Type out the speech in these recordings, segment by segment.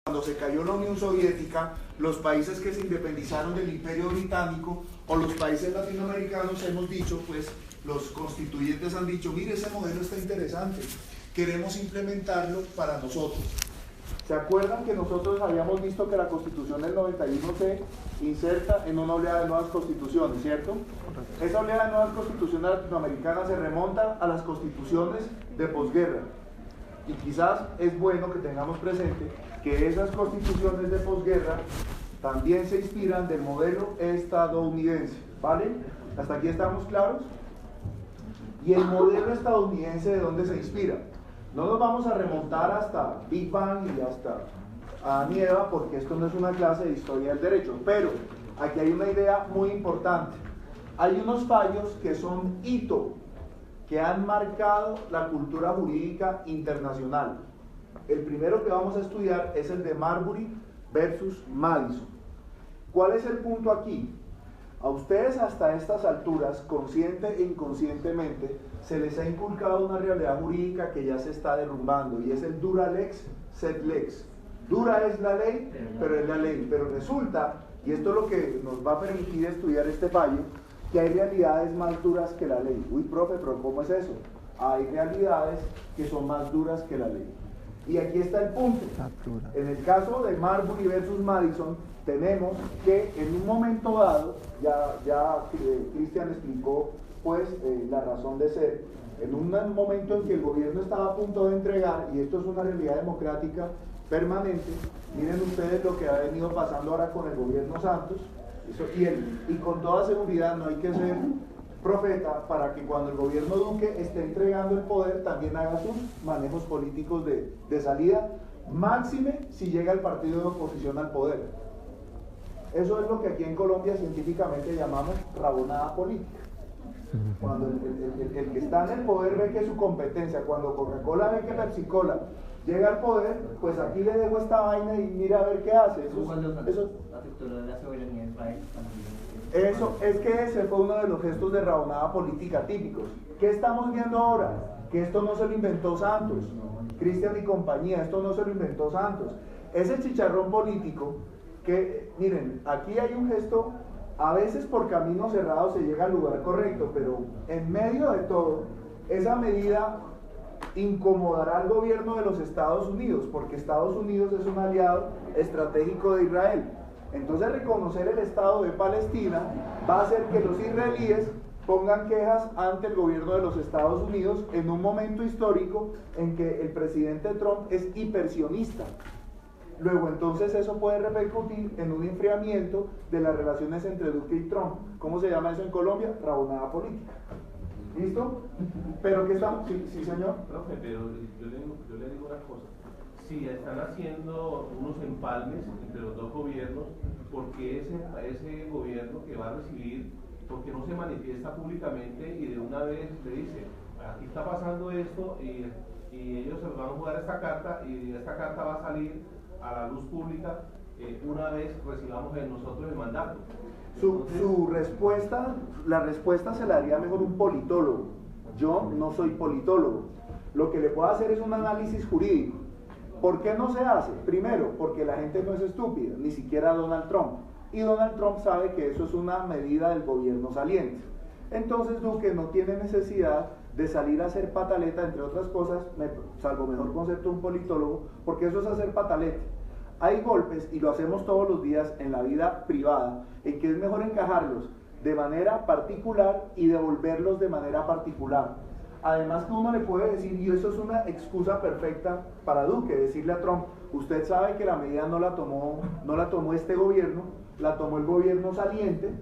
Cuando se cayó la Unión Soviética, los países que se independizaron del Imperio Británico o los países latinoamericanos hemos dicho, pues los constituyentes han dicho, mire, ese modelo está interesante, queremos implementarlo para nosotros. ¿Se acuerdan que nosotros habíamos visto que la Constitución del 91 se inserta en una oleada de nuevas constituciones, ¿cierto? Esa oleada de nuevas constituciones latinoamericanas se remonta a las constituciones de posguerra. Y quizás es bueno que tengamos presente que esas constituciones de posguerra también se inspiran del modelo estadounidense, ¿vale? ¿Hasta aquí estamos claros? ¿Y el modelo estadounidense de dónde se inspira? No nos vamos a remontar hasta Big Bang y hasta Adán y Eva, porque esto no es una clase de historia del derecho, pero aquí hay una idea muy importante. Hay unos fallos que son hito, que han marcado la cultura jurídica internacional. El primero que vamos a estudiar es el de Marbury versus Madison. ¿Cuál es el punto aquí? A ustedes hasta estas alturas, consciente e inconscientemente, se les ha inculcado una realidad jurídica que ya se está derrumbando, y es el dura lex, sed lex. Dura es la ley, pero es la ley. Pero resulta, y esto es lo que nos va a permitir estudiar este fallo, que hay realidades más duras que la ley. Uy, profe, pero ¿cómo es eso? Hay realidades que son más duras que la ley. Y aquí está el punto. En el caso de Marbury versus Madison, tenemos que en un momento dado, ya Cristian explicó pues la razón de ser, en un momento en que el gobierno estaba a punto de entregar, y esto es una realidad democrática permanente, miren ustedes lo que ha venido pasando ahora con el gobierno Santos, y con toda seguridad no hay que ser profeta para que cuando el gobierno Duque esté entregando el poder también haga sus manejos políticos de salida, máxime si llega el partido de oposición al poder. Eso es lo que aquí en Colombia científicamente llamamos rabonada política. Cuando el que está en el poder ve que su competencia, cuando Coca-Cola ve que Pepsi-Cola llega al poder, pues aquí le dejo esta vaina y mira a ver qué hace. Eso afectó la soberanía del país también. Eso es que ese fue uno de los gestos de rabonada política típicos. ¿Qué estamos viendo ahora? Que esto no se lo inventó Santos, Cristian y compañía, esto no se lo inventó Santos. Ese chicharrón político que, miren, aquí hay un gesto, a veces por camino cerrado se llega al lugar correcto, pero en medio de todo, esa medida incomodará al gobierno de los Estados Unidos, porque Estados Unidos es un aliado estratégico de Israel. Entonces reconocer el Estado de Palestina va a hacer que los israelíes pongan quejas ante el gobierno de los Estados Unidos en un momento histórico en que el presidente Trump es hipersionista. Luego entonces eso puede repercutir en un enfriamiento de las relaciones entre Duque y Trump. ¿Cómo se llama eso en Colombia? Rabonada política. ¿Listo? ¿Pero qué estamos? Sí, señor. Profe, pero yo le digo una cosa. Si están haciendo unos empalmes entre los dos gobiernos, ¿por qué ese gobierno que va a recibir, por qué no se manifiesta públicamente y de una vez le dice, aquí está pasando esto y ellos se van a jugar esta carta y esta carta va a salir a la luz pública una vez recibamos en nosotros el mandato? Su respuesta, la respuesta se la haría mejor un politólogo. Yo no soy politólogo. Lo que le puedo hacer es un análisis jurídico. ¿Por qué no se hace? Primero, porque la gente no es estúpida, ni siquiera Donald Trump. Y Donald Trump sabe que eso es una medida del gobierno saliente. Entonces Duque no tiene necesidad de salir a hacer pataleta, entre otras cosas, salvo mejor concepto un politólogo, porque eso es hacer pataleta. Hay golpes, y lo hacemos todos los días en la vida privada, en que es mejor encajarlos de manera particular y devolverlos de manera particular. Además que uno le puede decir, y eso es una excusa perfecta para Duque, decirle a Trump, usted sabe que la medida no la tomó este gobierno, la tomó el gobierno saliente,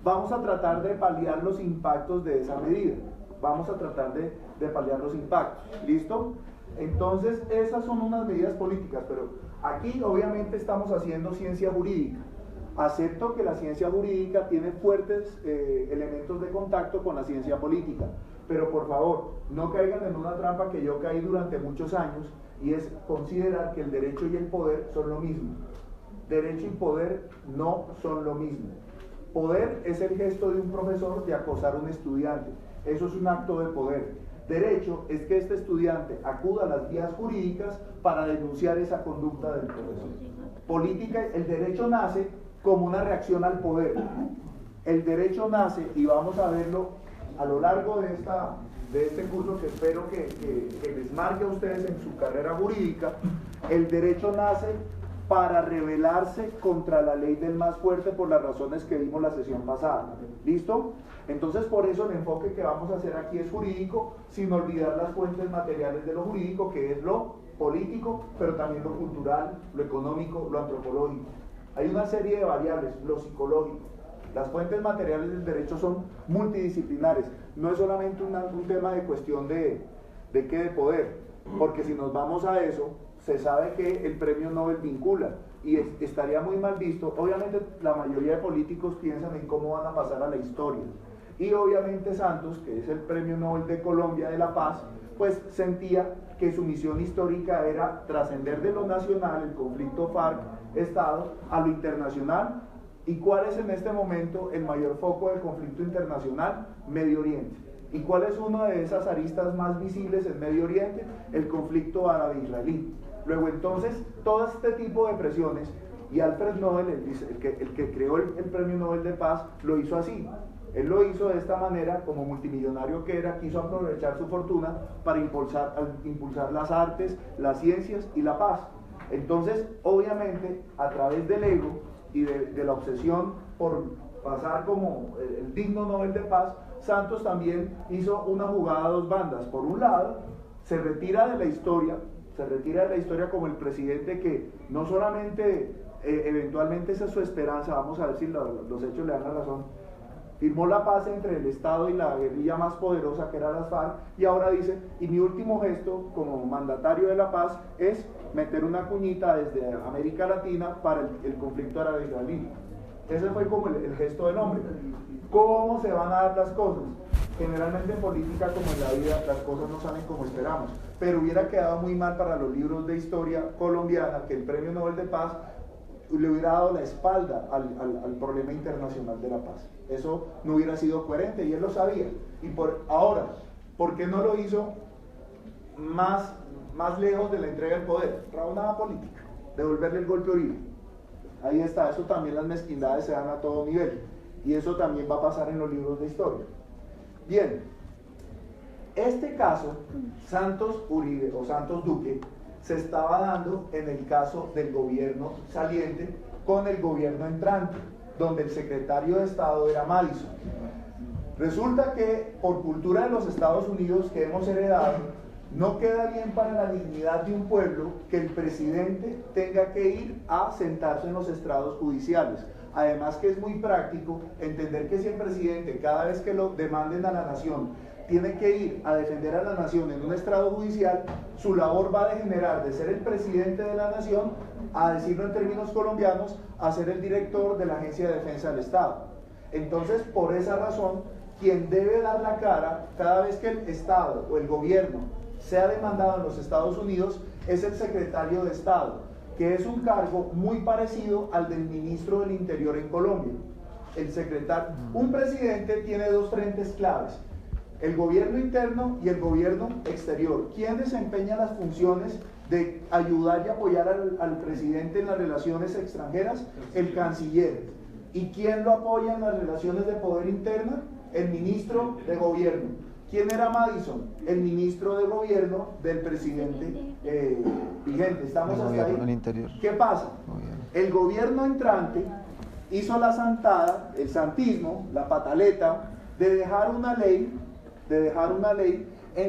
vamos a tratar de paliar los impactos de esa medida, vamos a tratar de paliar los impactos, ¿listo? Entonces esas son unas medidas políticas, pero aquí obviamente estamos haciendo ciencia jurídica. Acepto que la ciencia jurídica tiene fuertes elementos de contacto con la ciencia política, pero por favor, no caigan en una trampa que yo caí durante muchos años, y es considerar que el derecho y el poder son lo mismo. Derecho y poder no son lo mismo. Poder es el gesto de un profesor de acosar a un estudiante, eso es un acto de poder. derecho es que este estudiante acuda a las vías jurídicas para denunciar esa conducta del profesor. Política, el derecho nace como una reacción al poder. El derecho nace, y vamos a verlo a lo largo de este curso que espero que les marque a ustedes en su carrera jurídica. El derecho nace para rebelarse contra la ley del más fuerte por las razones que vimos la sesión pasada. ¿Listo? Entonces, por eso el enfoque que vamos a hacer aquí es jurídico, sin olvidar las fuentes materiales de lo jurídico, que es lo político, pero también lo cultural, lo económico, lo antropológico. Hay una serie de variables, lo psicológico. Las fuentes materiales del derecho son multidisciplinares, no es solamente un tema de cuestión de poder, porque si nos vamos a eso, se sabe que el premio Nobel vincula, y estaría muy mal visto. Obviamente la mayoría de políticos piensan en cómo van a pasar a la historia, y obviamente Santos, que es el premio Nobel de Colombia de la Paz, pues sentía que su misión histórica era trascender de lo nacional, el conflicto FARC-Estado, a lo internacional. ¿Y cuál es en este momento el mayor foco del conflicto internacional? Medio Oriente. ¿Y cuál es una de esas aristas más visibles en Medio Oriente? El conflicto árabe-israelí. Luego entonces, todo este tipo de presiones, y Alfred Nobel, el que creó el Premio Nobel de Paz, lo hizo así. Él lo hizo de esta manera, como multimillonario que era, quiso aprovechar su fortuna para impulsar las artes, las ciencias y la paz. Entonces, obviamente, a través del ego y de la obsesión por pasar como el digno Nobel de Paz, Santos también hizo una jugada a dos bandas. Por un lado, se retira de la historia como el presidente que no solamente eventualmente esa es su esperanza, vamos a ver si los hechos le dan la razón, firmó la paz entre el Estado y la guerrilla más poderosa que era las FARC, y ahora dice, y mi último gesto como mandatario de la paz es meter una cuñita desde América Latina para el conflicto árabe-israelí. Ese fue como el gesto del hombre. ¿Cómo se van a dar las cosas? Generalmente en política, como en la vida, las cosas no salen como esperamos, pero hubiera quedado muy mal para los libros de historia colombiana que el Premio Nobel de Paz le hubiera dado la espalda al problema internacional de la paz. Eso no hubiera sido coherente, y él lo sabía. Y ahora, ¿por qué no lo hizo más lejos de la entrega del poder? Raonada política, devolverle el golpe a Uribe. Ahí está. Eso también, las mezquindades se dan a todo nivel, y eso también va a pasar en los libros de historia. Bien, este caso, Santos Uribe o Santos Duque, se estaba dando en el caso del gobierno saliente con el gobierno entrante, donde el secretario de Estado era Madison. Resulta que por cultura de los Estados Unidos que hemos heredado, no queda bien para la dignidad de un pueblo que el presidente tenga que ir a sentarse en los estrados judiciales. Además que es muy práctico entender que si el presidente, cada vez que lo demanden a la nación, tiene que ir a defender a la nación en un estrado judicial, su labor va a degenerar de ser el presidente de la nación, a decirlo en términos colombianos, a ser el director de la Agencia de Defensa del Estado. Entonces, por esa razón, quien debe dar la cara cada vez que el Estado o el gobierno sea demandado en los Estados Unidos es el secretario de Estado, que es un cargo muy parecido al del ministro del Interior en Colombia. El secretario, un presidente tiene dos frentes claves: el gobierno interno y el gobierno exterior. ¿Quién desempeña las funciones de ayudar y apoyar al presidente en las relaciones extranjeras? El canciller. ¿Y quién lo apoya en las relaciones de poder interna? El ministro de gobierno. ¿Quién era Madison? El ministro de gobierno del presidente vigente. ¿Estamos hasta ahí? ¿Qué pasa? El gobierno entrante hizo la santada, el santismo, la pataleta, de dejar una ley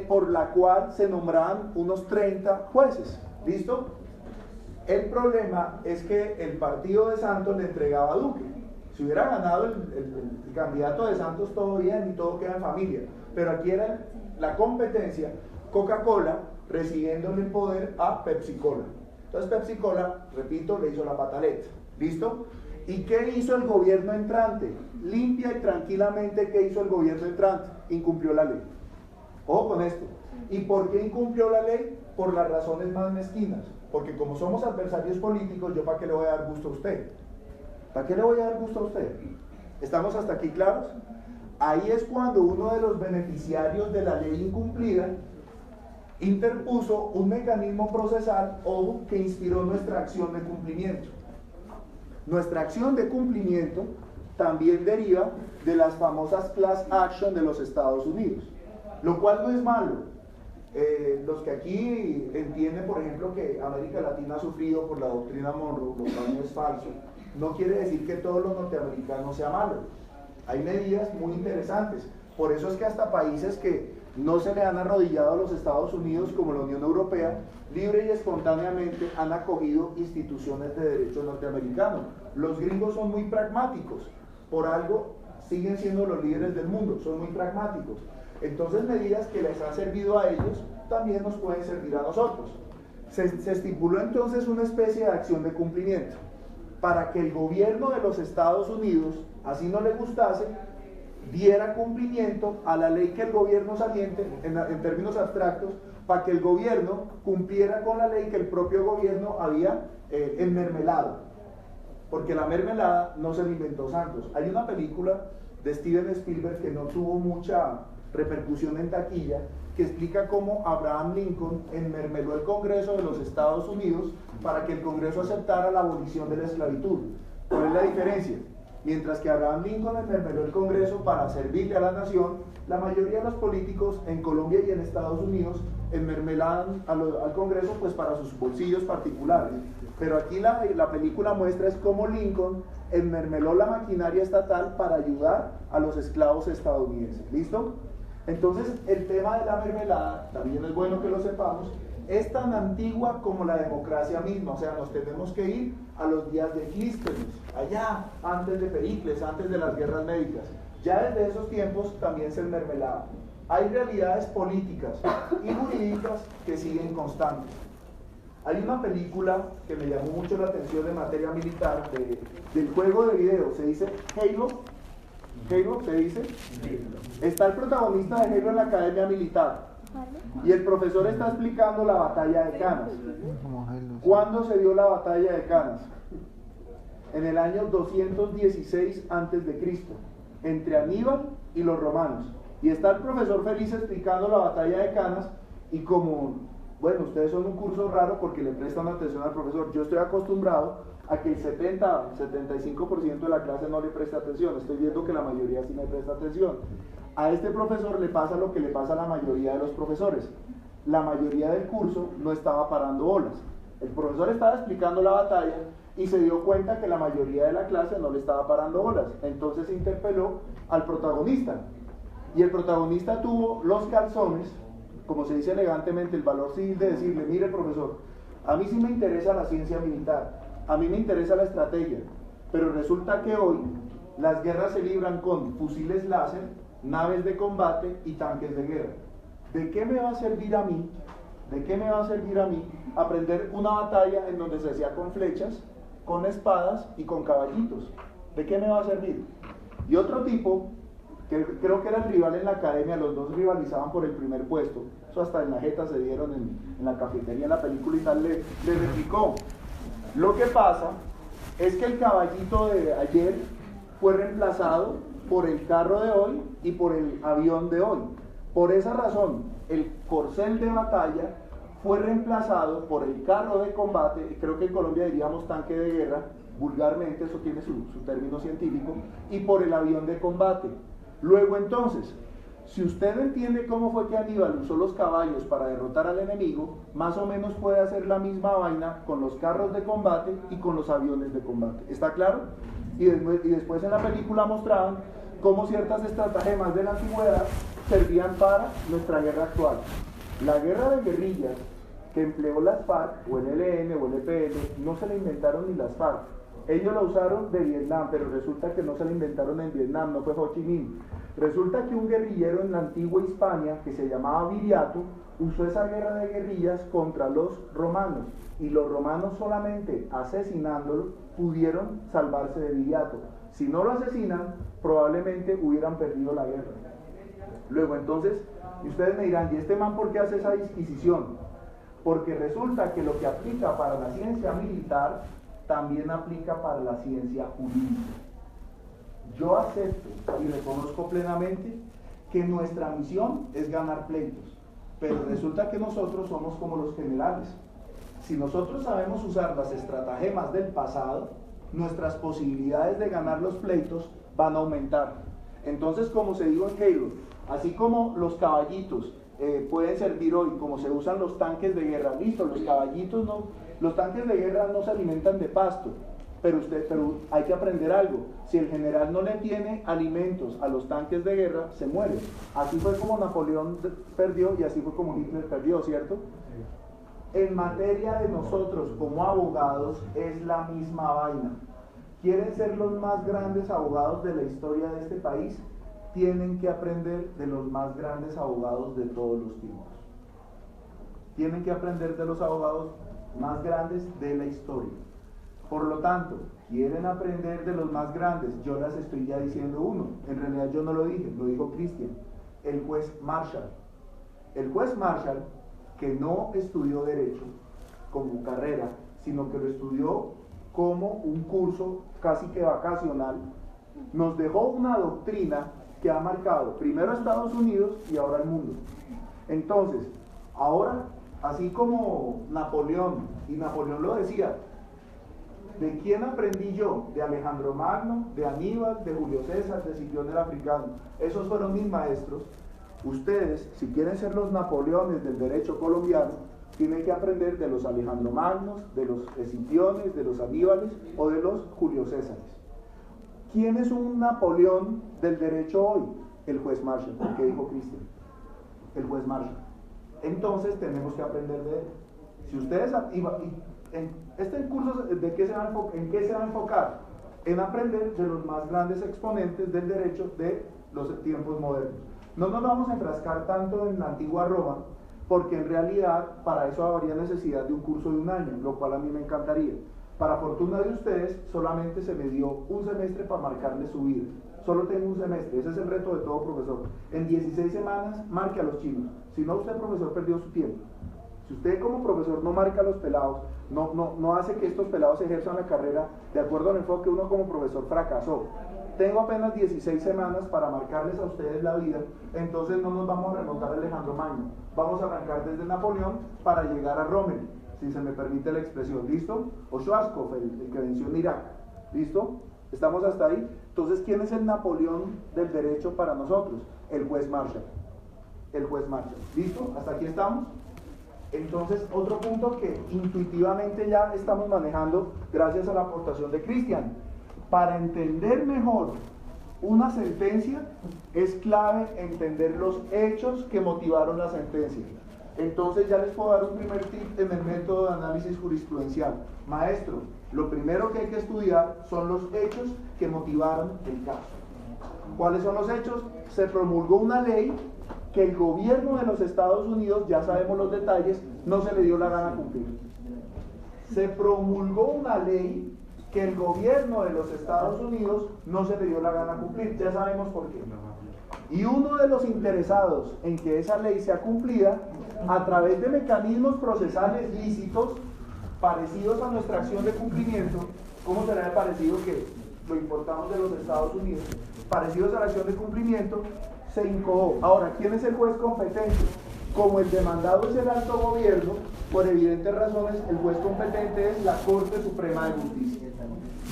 por la cual se nombraban unos 30 jueces. ¿Listo? El problema es que el partido de Santos le entregaba a Duque. Si hubiera ganado el candidato de Santos, todo bien y todo queda en familia. Pero aquí era la competencia, Coca-Cola recibiéndole el poder a Pepsi-Cola. Entonces Pepsi-Cola, repito, le hizo la pataleta. ¿Listo? ¿Y qué hizo el gobierno entrante? Limpia y tranquilamente, ¿qué hizo el gobierno entrante? Incumplió la ley. Ojo con esto. ¿Y por qué incumplió la ley? Por las razones más mezquinas. Porque como somos adversarios políticos, ¿yo para qué le voy a dar gusto a usted? ¿Para qué le voy a dar gusto a usted? ¿Estamos hasta aquí claros? Ahí es cuando uno de los beneficiarios de la ley incumplida interpuso un mecanismo procesal, ojo, que inspiró nuestra acción de cumplimiento. Nuestra acción de cumplimiento también deriva de las famosas class action de los Estados Unidos, lo cual no es malo. Los que aquí entienden, por ejemplo, que América Latina ha sufrido por la doctrina Monroe, lo cual no es falso, no quiere decir que todo lo norteamericano sea malo. Hay medidas muy interesantes. Por eso es que hasta países que no se le han arrodillado a los Estados Unidos, como la Unión Europea, libre y espontáneamente han acogido instituciones de derecho norteamericano. Los gringos son muy pragmáticos, por algo siguen siendo los líderes del mundo, son muy pragmáticos. Entonces, medidas que les han servido a ellos también nos pueden servir a nosotros. Se estipuló entonces una especie de acción de cumplimiento para que el gobierno de los Estados Unidos, así no le gustase, diera cumplimiento a la ley que el gobierno saliente, en términos abstractos, para que el gobierno cumpliera con la ley que el propio gobierno había enmermelado. Porque la mermelada no se la inventó Santos. Hay una película de Steven Spielberg que no tuvo mucha repercusión en taquilla, que explica cómo Abraham Lincoln enmermeló el Congreso de los Estados Unidos para que el Congreso aceptara la abolición de la esclavitud. ¿Cuál es la diferencia? Mientras que Abraham Lincoln enmermeló el Congreso para servirle a la nación, la mayoría de los políticos en Colombia y en Estados Unidos enmermelaban al Congreso pues para sus bolsillos particulares. Pero aquí la película muestra es cómo Lincoln enmermeló la maquinaria estatal para ayudar a los esclavos estadounidenses. ¿Listo? Entonces, el tema de la mermelada, también es bueno que lo sepamos, es tan antigua como la democracia misma. O sea, nos tenemos que ir a los días de Clístenes, allá, antes de Pericles, antes de las guerras médicas. Ya desde esos tiempos también se enmermelaba. Hay realidades políticas y jurídicas que siguen constantes. Hay una película que me llamó mucho la atención en materia militar, del juego de video, se dice Halo. Halo se dice. Está el protagonista de Halo en la academia militar y el profesor está explicando la batalla de Canas. ¿Cuándo se dio la batalla de Canas? En el año 216 a.C., entre Aníbal y los romanos. Y está el profesor feliz explicando la batalla de Canas, y como, bueno, ustedes son un curso raro porque le prestan atención al profesor, yo estoy acostumbrado a que el 70-75% de la clase no le presta atención. Estoy viendo que la mayoría sí me presta atención. A este profesor le pasa lo que le pasa a la mayoría de los profesores. La mayoría del curso no estaba parando bolas. El profesor estaba explicando la batalla y se dio cuenta que la mayoría de la clase no le estaba parando bolas. Entonces interpeló al protagonista. Y el protagonista tuvo los calzones, como se dice elegantemente, el valor civil de decirle: mire, profesor, a mí sí me interesa la ciencia militar, a mí me interesa la estrategia, pero resulta que hoy las guerras se libran con fusiles láser, naves de combate y tanques de guerra. ¿De qué me va a servir a mí? ¿De qué me va a servir a mí aprender una batalla en donde se hacía con flechas, con espadas y con caballitos? ¿De qué me va a servir? Y otro tipo, que creo que era el rival en la academia, los dos rivalizaban por el primer puesto, eso hasta en la jeta se dieron en la cafetería, en la película y tal, le replicó: lo que pasa es que el caballito de ayer fue reemplazado por el carro de hoy y por el avión de hoy. Por esa razón, el corcel de batalla fue reemplazado por el carro de combate, creo que en Colombia diríamos tanque de guerra, vulgarmente, eso tiene su término científico, y por el avión de combate. Luego entonces, si usted entiende cómo fue que Aníbal usó los caballos para derrotar al enemigo, más o menos puede hacer la misma vaina con los carros de combate y con los aviones de combate. ¿Está claro? Y después en la película mostraban cómo ciertas estratagemas de la antigüedad servían para nuestra guerra actual. La guerra de guerrillas que empleó las FARC, o el ELN, o el EPL, no se la inventaron ni las FARC. Ellos la usaron de Vietnam, pero resulta que no se la inventaron en Vietnam, no fue Ho Chi Minh. Resulta que un guerrillero en la antigua Hispania, que se llamaba Viriato, usó esa guerra de guerrillas contra los romanos, y los romanos solamente asesinándolo pudieron salvarse de Viriato. Si no lo asesinan, probablemente hubieran perdido la guerra. Luego entonces, y ustedes me dirán: ¿y este man por qué hace esa disquisición? Porque resulta que lo que aplica para la ciencia militar también aplica para la ciencia jurídica. Yo acepto y reconozco plenamente que nuestra misión es ganar pleitos, pero resulta que nosotros somos como los generales. Si nosotros sabemos usar las estratagemas del pasado, nuestras posibilidades de ganar los pleitos van a aumentar. Entonces, como se dijo en Halo, así como los caballitos pueden servir hoy, como se usan los tanques de guerra, listo, los caballitos no, los tanques de guerra no se alimentan de pasto, pero hay que aprender algo. Si el general no le tiene alimentos a los tanques de guerra, se muere. Así fue como Napoleón perdió y así fue como Hitler perdió, ¿cierto? En materia de nosotros como abogados es la misma vaina. ¿Quieren ser los más grandes abogados de la historia de este país? Tienen que aprender de los más grandes abogados de todos los tiempos. Tienen que aprender de los abogados más grandes de la historia. Por lo tanto, quieren aprender de los más grandes. Yo les estoy ya diciendo uno. En realidad yo no lo dije, lo dijo Cristian. El juez Marshall. El juez Marshall, que no estudió Derecho como carrera, sino que lo estudió como un curso casi que vacacional, nos dejó una doctrina que ha marcado primero a Estados Unidos y ahora al mundo. Entonces, ahora, así como Napoleón, y Napoleón lo decía, ¿de quién aprendí yo? De Alejandro Magno, de Aníbal, de Julio César, de Escipión el Africano. Esos fueron mis maestros. Ustedes, si quieren ser los Napoleones del derecho colombiano, tienen que aprender de los Alejandro Magnos, de los Escipiones, de los Aníbales o de los Julio Césares. ¿Quién es un Napoleón del derecho hoy? El juez Marshall, ¿qué dijo Cristian? El juez Marshall. Entonces tenemos que aprender de él. Si ustedes, en este curso, ¿en qué se va a enfocar? En aprender de los más grandes exponentes del derecho de los tiempos modernos. No nos vamos a enfrascar tanto en la antigua Roma, porque en realidad para eso habría necesidad de un curso de un año, lo cual a mí me encantaría. Para fortuna de ustedes, solamente se me dio un semestre para marcarle su vida. Solo tengo un semestre, ese es el reto de todo profesor. En 16 semanas, marque a los chinos. Si no, usted, profesor, perdió su tiempo. Si usted como profesor no marca a los pelados, no hace que estos pelados ejerzan la carrera de acuerdo al enfoque, uno como profesor fracasó. Tengo apenas 16 semanas para marcarles a ustedes la vida, entonces no nos vamos a remontar a Alejandro Magno. Vamos a arrancar desde Napoleón para llegar a Rommel, si se me permite la expresión, ¿listo? O Schwarzkopf, el que venció en Irak, ¿listo? ¿Estamos hasta ahí? Entonces, ¿quién es el Napoleón del derecho para nosotros? El juez Marshall. El juez Marshall, ¿listo? ¿Hasta aquí estamos? Entonces, otro punto que intuitivamente ya estamos manejando gracias a la aportación de Cristian. Para entender mejor una sentencia, es clave entender los hechos que motivaron la sentencia. Entonces ya les puedo dar un primer tip en el método de análisis jurisprudencial. Maestro, lo primero que hay que estudiar son los hechos que motivaron el caso. ¿Cuáles son los hechos? Se promulgó una ley que el gobierno de los Estados Unidos, ya sabemos los detalles, no se le dio la gana cumplir. Se promulgó una ley que el gobierno de los Estados Unidos no se le dio la gana cumplir, ya sabemos por qué. Y uno de los interesados en que esa ley sea cumplida, a través de mecanismos procesales lícitos, parecidos a nuestra acción de cumplimiento, ¿cómo será el parecido que lo importamos de los Estados Unidos? Parecidos a la acción de cumplimiento, se incoó. Ahora, ¿quién es el juez competente? Como el demandado es el alto gobierno, por evidentes razones, el juez competente es la Corte Suprema de Justicia.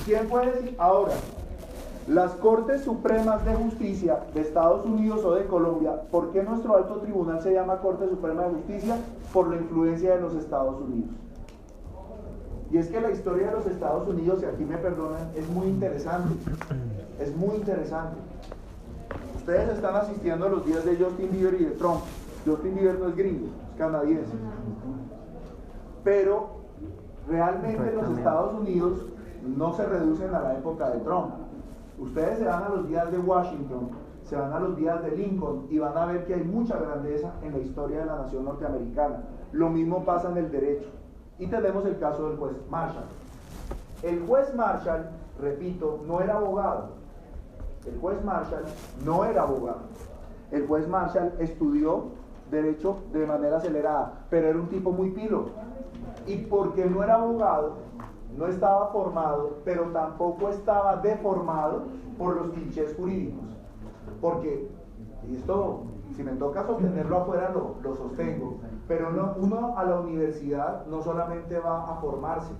¿Quién puede decir? Ahora, las Cortes Supremas de Justicia de Estados Unidos o de Colombia, ¿por qué nuestro alto tribunal se llama Corte Suprema de Justicia? Por la influencia de los Estados Unidos. Y es que la historia de los Estados Unidos, y aquí me perdonan, es muy interesante. Es muy interesante. Ustedes están asistiendo a los días de Justin Bieber y de Trump. Justin Bieber no es gringo, es canadiense. Pero realmente los Estados Unidos no se reducen a la época de Trump. Ustedes se van a los días de Washington, se van a los días de Lincoln y van a ver que hay mucha grandeza en la historia de la nación norteamericana. Lo mismo pasa en el derecho. Y tenemos el caso del juez Marshall. El juez Marshall, repito, no era abogado. El juez Marshall no era abogado. El juez Marshall estudió derecho de manera acelerada, pero era un tipo muy pilo. Y porque no era abogado, no estaba formado, pero tampoco estaba deformado por los clichés jurídicos. Porque, y esto, si me toca sostenerlo afuera, lo sostengo, pero uno a la universidad no solamente va a formarse.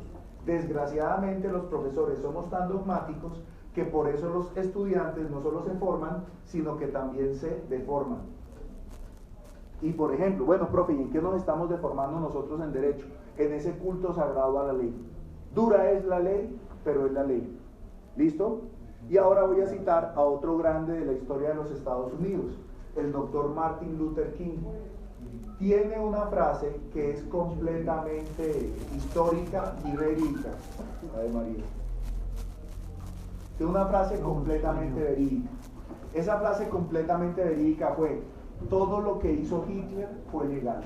Desgraciadamente los profesores somos tan dogmáticos que por eso los estudiantes no solo se forman, sino que también se deforman. Y por ejemplo, bueno, profe, ¿y en qué nos estamos deformando nosotros en derecho? En ese culto sagrado a la ley. Dura es la ley, pero es la ley. ¿Listo? Y ahora voy a citar a otro grande de la historia de los Estados Unidos, el doctor Martin Luther King. Tiene una frase que es completamente histórica y verídica. Ave María. Tiene una frase completamente verídica. Esa frase completamente verídica fue: todo lo que hizo Hitler fue legal.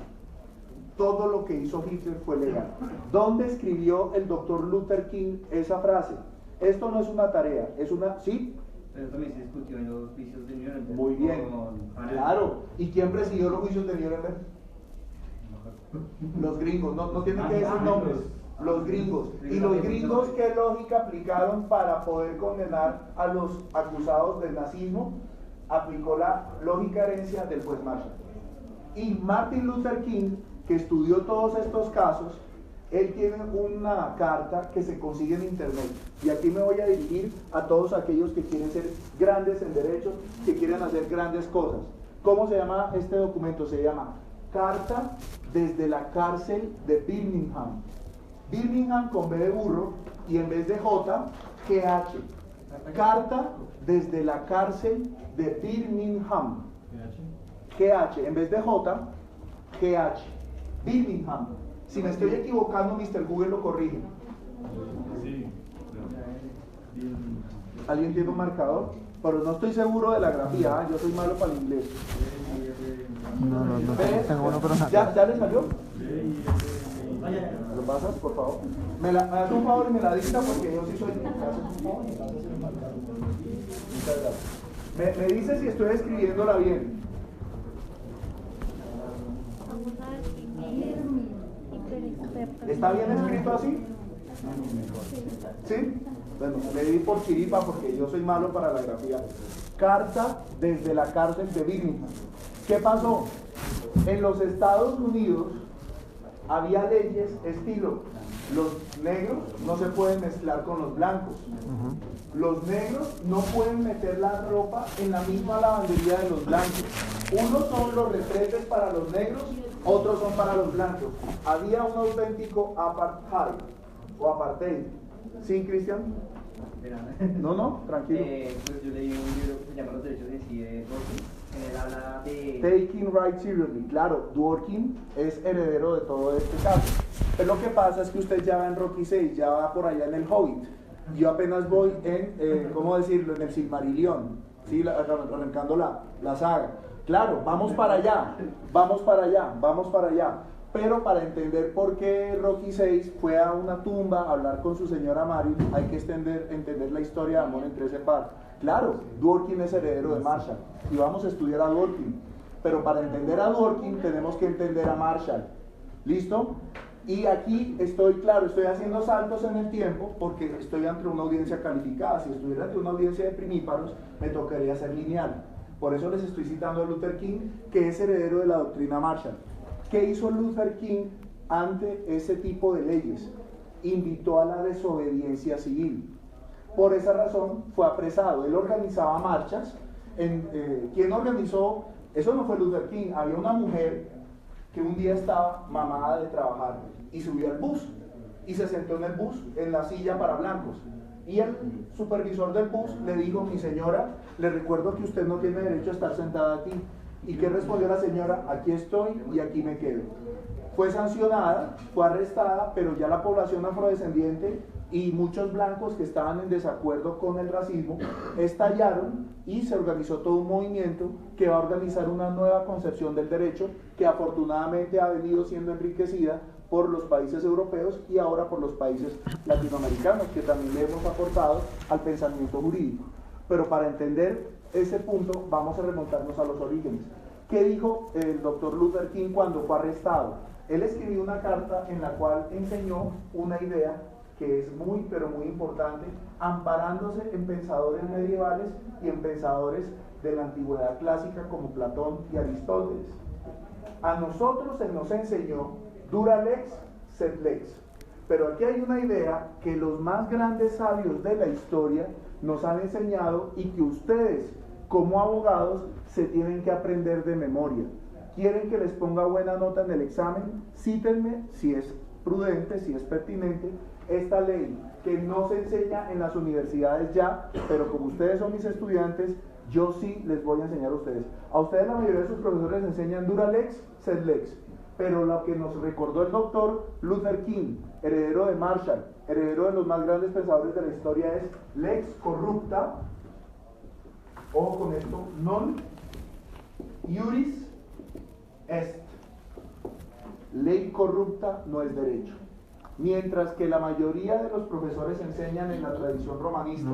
Todo lo que hizo Hitler fue legal. ¿Dónde escribió el doctor Luther King esa frase? Esto no es una tarea, es una... ¿Sí? Pero también se discutió en los juicios de Nuremberg. Muy bien. Claro. ¿Y quién presidió los juicios de Nuremberg? Los gringos. No tienen que decir nombres. Los gringos. ¿Y los gringos qué lógica aplicaron para poder condenar a los acusados del nazismo? Aplicó la lógica herencia del juez Marshall. Y Martin Luther King, que estudió todos estos casos, él tiene una carta que se consigue en internet. Y aquí me voy a dirigir a todos aquellos que quieren ser grandes en derecho, que quieren hacer grandes cosas. ¿Cómo se llama este documento? Se llama Carta desde la cárcel de Birmingham. Birmingham con B de burro y en vez de J, GH. Carta desde la cárcel de Birmingham. GH, en vez de J, GH. Birmingham. Si me estoy equivocando, Mr. Google lo corrige. ¿Alguien tiene un marcador? Pero no estoy seguro de la grafía, ¿eh? Yo soy malo para el inglés. No tengo uno, pero nada. ¿Ya le salió? ¿Lo pasas, por favor? Me hace un favor y me la dicta porque yo sí soy... ¿Me haces un favor? Muchas gracias. Me dice si estoy escribiéndola bien. ¿Está bien escrito así? ¿Sí? Bueno, le di por chiripa porque yo soy malo para la grafía. Carta desde la cárcel de Birmingham. ¿Qué pasó? En los Estados Unidos había leyes estilo: los negros no se pueden mezclar con los blancos. Los negros no pueden meter la ropa en la misma lavandería de los blancos. Unos son los retretes para los negros, otros son para los blancos. Había un auténtico apartheid o apartheid. ¿Sí, Cristian? No, tranquilo. Pues yo leí un libro que se llama Los derechos de sí de Dworkin. Él habla de... Taking Right Seriously. Claro, Dworkin es heredero de todo este caso. Pero lo que pasa es que usted ya va en Rocky 6, ya va por allá en el Hobbit. Yo apenas voy en, ¿cómo decirlo?, en el Silmarillion, ¿sí? Arrancando la saga. Claro, vamos para allá. Pero para entender por qué Rocky 6 fue a una tumba a hablar con su señora Mary, hay que entender la historia de amor entre ese par. Claro, Dworkin es heredero de Marshall y vamos a estudiar a Dworkin. Pero para entender a Dworkin tenemos que entender a Marshall. ¿Listo? Y aquí estoy haciendo saltos en el tiempo porque estoy ante una audiencia calificada. Si estuviera ante una audiencia de primíparos, me tocaría ser lineal. Por eso les estoy citando a Luther King, que es heredero de la doctrina Marshall. ¿Qué hizo Luther King ante ese tipo de leyes? Invitó a la desobediencia civil. Por esa razón fue apresado. Él organizaba marchas. ¿Quién organizó? Eso no fue Luther King. Había una mujer que un día estaba mamada de trabajar y subió al bus y se sentó en el bus, en la silla para blancos. Y el supervisor del bus le dijo: mi señora, le recuerdo que usted no tiene derecho a estar sentada aquí. ¿Y qué respondió la señora? Aquí estoy y aquí me quedo. Fue sancionada, fue arrestada, pero ya la población afrodescendiente y muchos blancos que estaban en desacuerdo con el racismo estallaron y se organizó todo un movimiento que va a organizar una nueva concepción del derecho que afortunadamente ha venido siendo enriquecida por los países europeos y ahora por los países latinoamericanos, que también le hemos aportado al pensamiento jurídico. Pero para entender ese punto vamos a remontarnos a los orígenes. ¿Qué dijo el doctor Luther King cuando fue arrestado? Él escribió una carta en la cual enseñó una idea que es muy, pero muy importante, amparándose en pensadores medievales y en pensadores de la antigüedad clásica como Platón y Aristóteles. A nosotros se nos enseñó dura lex, sed lex. Pero aquí hay una idea que los más grandes sabios de la historia nos han enseñado y que ustedes, como abogados, se tienen que aprender de memoria. ¿Quieren que les ponga buena nota en el examen? Cítenme, si es prudente, si es pertinente, esta ley que no se enseña en las universidades ya, pero como ustedes son mis estudiantes, yo sí les voy a enseñar a ustedes. A ustedes la mayoría de sus profesores les enseñan dura lex, sed lex. Pero lo que nos recordó el doctor Luther King, heredero de Marshall, heredero de los más grandes pensadores de la historia, es lex corrupta, ojo con esto, non iuris est. Ley corrupta no es derecho. Mientras que la mayoría de los profesores enseñan en la tradición romanista,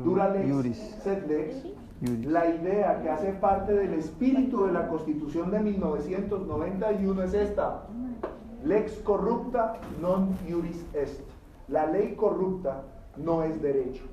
dura lex, sed lex, la idea que hace parte del espíritu de la Constitución de 1991 es esta: lex corrupta non iuris est. La ley corrupta no es derecho.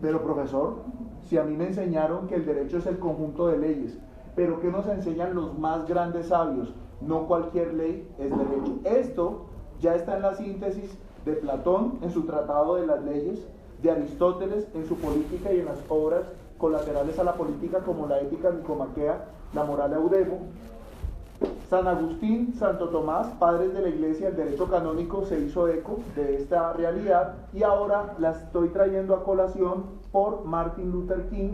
Pero profesor, si a mí me enseñaron que el derecho es el conjunto de leyes, pero ¿qué nos enseñan los más grandes sabios? No cualquier ley es derecho. Esto ya está en la síntesis de Platón en su Tratado de las Leyes, de Aristóteles en su Política y en las obras colaterales a la política como la Ética Nicomaquea, la Moral Eudemo. San Agustín, Santo Tomás, padres de la Iglesia, el derecho canónico se hizo eco de esta realidad y ahora la estoy trayendo a colación por Martin Luther King,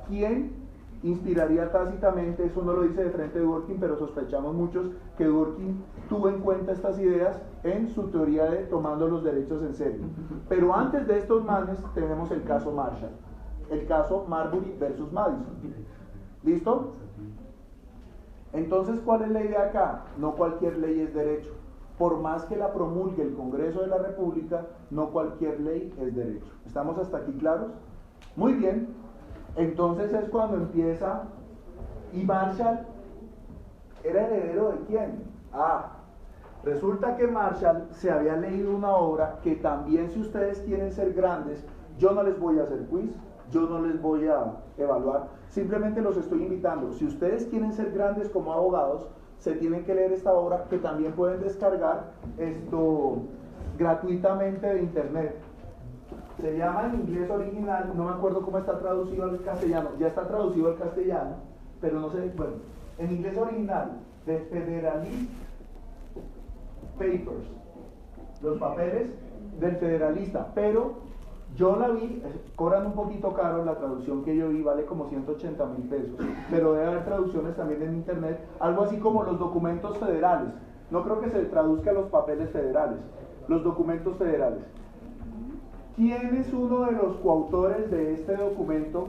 quien inspiraría tácitamente, eso no lo dice de frente Dworkin, pero sospechamos muchos que Dworkin tuvo en cuenta estas ideas en su teoría de tomando los derechos en serio. Pero antes de estos manes tenemos el caso Marshall, el caso Marbury versus Madison. ¿Listo? Entonces, ¿cuál es la idea acá? No cualquier ley es derecho. Por más que la promulgue el Congreso de la República, no cualquier ley es derecho. ¿Estamos hasta aquí claros? Muy bien. Entonces es cuando empieza. ¿Y Marshall era heredero de quién? Resulta que Marshall se había leído una obra que también, si ustedes quieren ser grandes, yo no les voy a hacer quiz, yo no les voy a evaluar, simplemente los estoy invitando. Si ustedes quieren ser grandes como abogados, se tienen que leer esta obra, que también pueden descargar esto gratuitamente de internet. Se llama en inglés original, no me acuerdo cómo está traducido al castellano, ya está traducido al castellano, pero no sé, bueno, en inglés original, The Federalist Papers, los papeles del federalista, pero yo la vi, cobran un poquito caro, la traducción que yo vi vale como 180,000 pesos, pero debe haber traducciones también en internet, algo así como los documentos federales. No creo que se traduzca los papeles federales, los documentos federales. ¿Quién es uno de los coautores de este documento?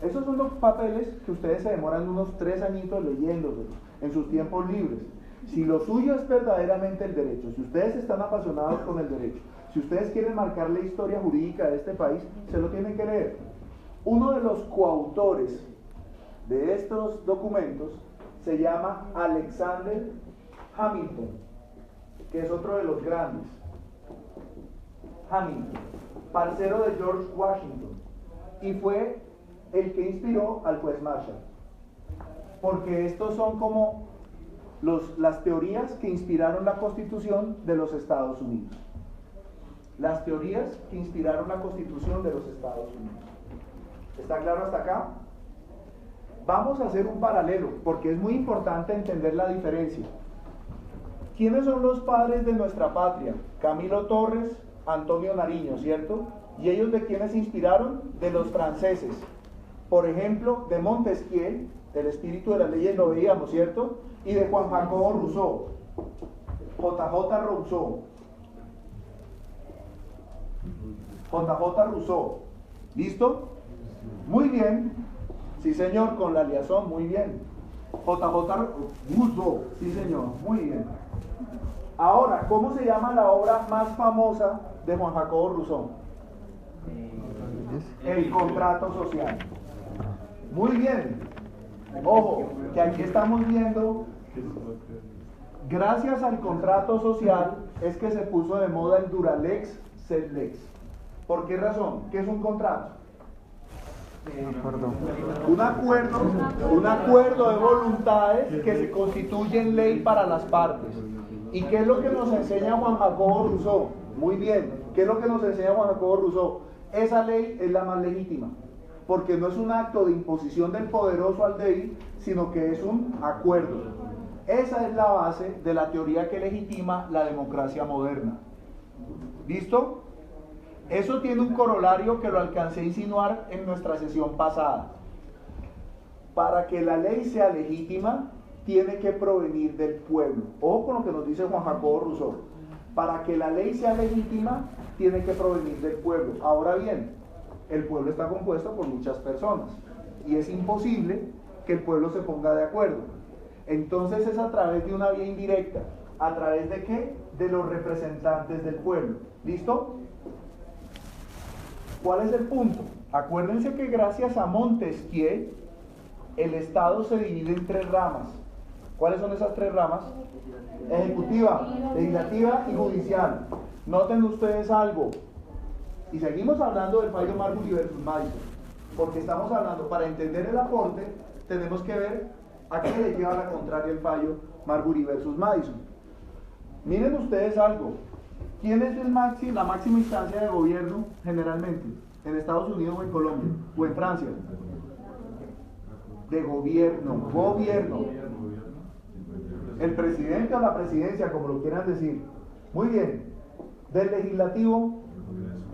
Esos son los papeles que ustedes se demoran unos 3 añitos leyéndolos en sus tiempos libres. Si lo suyo es verdaderamente el derecho, si ustedes están apasionados con el derecho, si ustedes quieren marcar la historia jurídica de este país, se lo tienen que leer. Uno de los coautores de estos documentos se llama Alexander Hamilton, que es otro de los grandes. Hamilton, parcero de George Washington, y fue el que inspiró al juez Marshall, porque estos son como las teorías que inspiraron la Constitución de los Estados Unidos. Las teorías que inspiraron la Constitución de los Estados Unidos. ¿Está claro hasta acá? Vamos a hacer un paralelo, porque es muy importante entender la diferencia. ¿Quiénes son los padres de nuestra patria? Camilo Torres, Antonio Nariño, ¿cierto? ¿Y ellos de quiénes se inspiraron? De los franceses. Por ejemplo, de Montesquieu, el espíritu de las leyes lo veíamos, ¿cierto? Y de Juan Jacobo Rousseau, JJ Rousseau. JJ Rousseau. ¿Listo? Muy bien. Sí, señor, con la liazón, muy bien. JJ Rousseau. Sí, señor, muy bien. Ahora, ¿cómo se llama la obra más famosa de Juan Jacobo Rousseau? El contrato social. Muy bien. Ojo, que aquí estamos viendo Gracias al contrato social es que se puso de moda el Duralex Sedlex. ¿Por qué razón? ¿Qué es un contrato? Un acuerdo de voluntades que se constituye en ley para las partes. ¿Y qué es lo que nos enseña Juan Jacobo Rousseau? Muy bien, ¿qué es lo que nos enseña Juan Jacobo Rousseau? Esa ley es la más legítima, porque no es un acto de imposición del poderoso al débil, sino que es un acuerdo. Esa es la base de la teoría que legitima la democracia moderna. ¿Listo? Eso tiene un corolario que lo alcancé a insinuar en nuestra sesión pasada. Para que la ley sea legítima, tiene que provenir del pueblo. Ojo con lo que nos dice Juan Jacobo Rousseau. Para que la ley sea legítima, tiene que provenir del pueblo. Ahora bien, el pueblo está compuesto por muchas personas y es imposible que el pueblo se ponga de acuerdo. Entonces es a través de una vía indirecta. ¿A través de qué? De los representantes del pueblo. ¿Listo? ¿Cuál es el punto? Acuérdense que gracias a Montesquieu, el Estado se divide en 3 ramas. ¿Cuáles son esas 3 ramas? Ejecutiva, legislativa y judicial. Noten ustedes algo. Y seguimos hablando del fallo Marbury versus Madison, porque estamos hablando, para entender el aporte, tenemos que ver a qué le lleva la contraria el fallo Marbury versus Madison. Miren ustedes algo. ¿Quién es la máxima instancia de gobierno generalmente? ¿En Estados Unidos o en Colombia? ¿O en Francia? De gobierno. El presidente o la presidencia, como lo quieran decir. Muy bien. Del legislativo,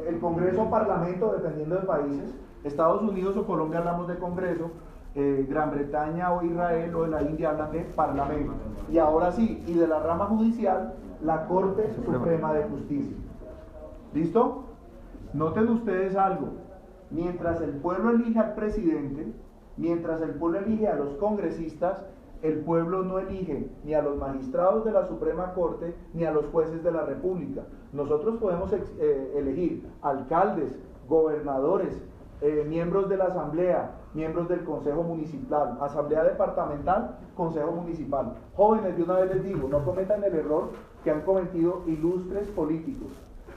el Congreso o Parlamento, dependiendo de países. Estados Unidos o Colombia hablamos de Congreso. Gran Bretaña o Israel o de la India hablan de Parlamento. Y ahora sí, y de la rama judicial, la Corte Suprema de Justicia. ¿Listo? Noten ustedes algo. Mientras el pueblo elige al presidente, mientras el pueblo elige a los congresistas, el pueblo no elige ni a los magistrados de la Suprema Corte ni a los jueces de la República. Nosotros podemos elegir alcaldes, gobernadores, miembros de la Asamblea, miembros del Consejo Municipal, Asamblea Departamental, Consejo Municipal. Jóvenes, de una vez les digo, no cometan el error que han cometido ilustres políticos.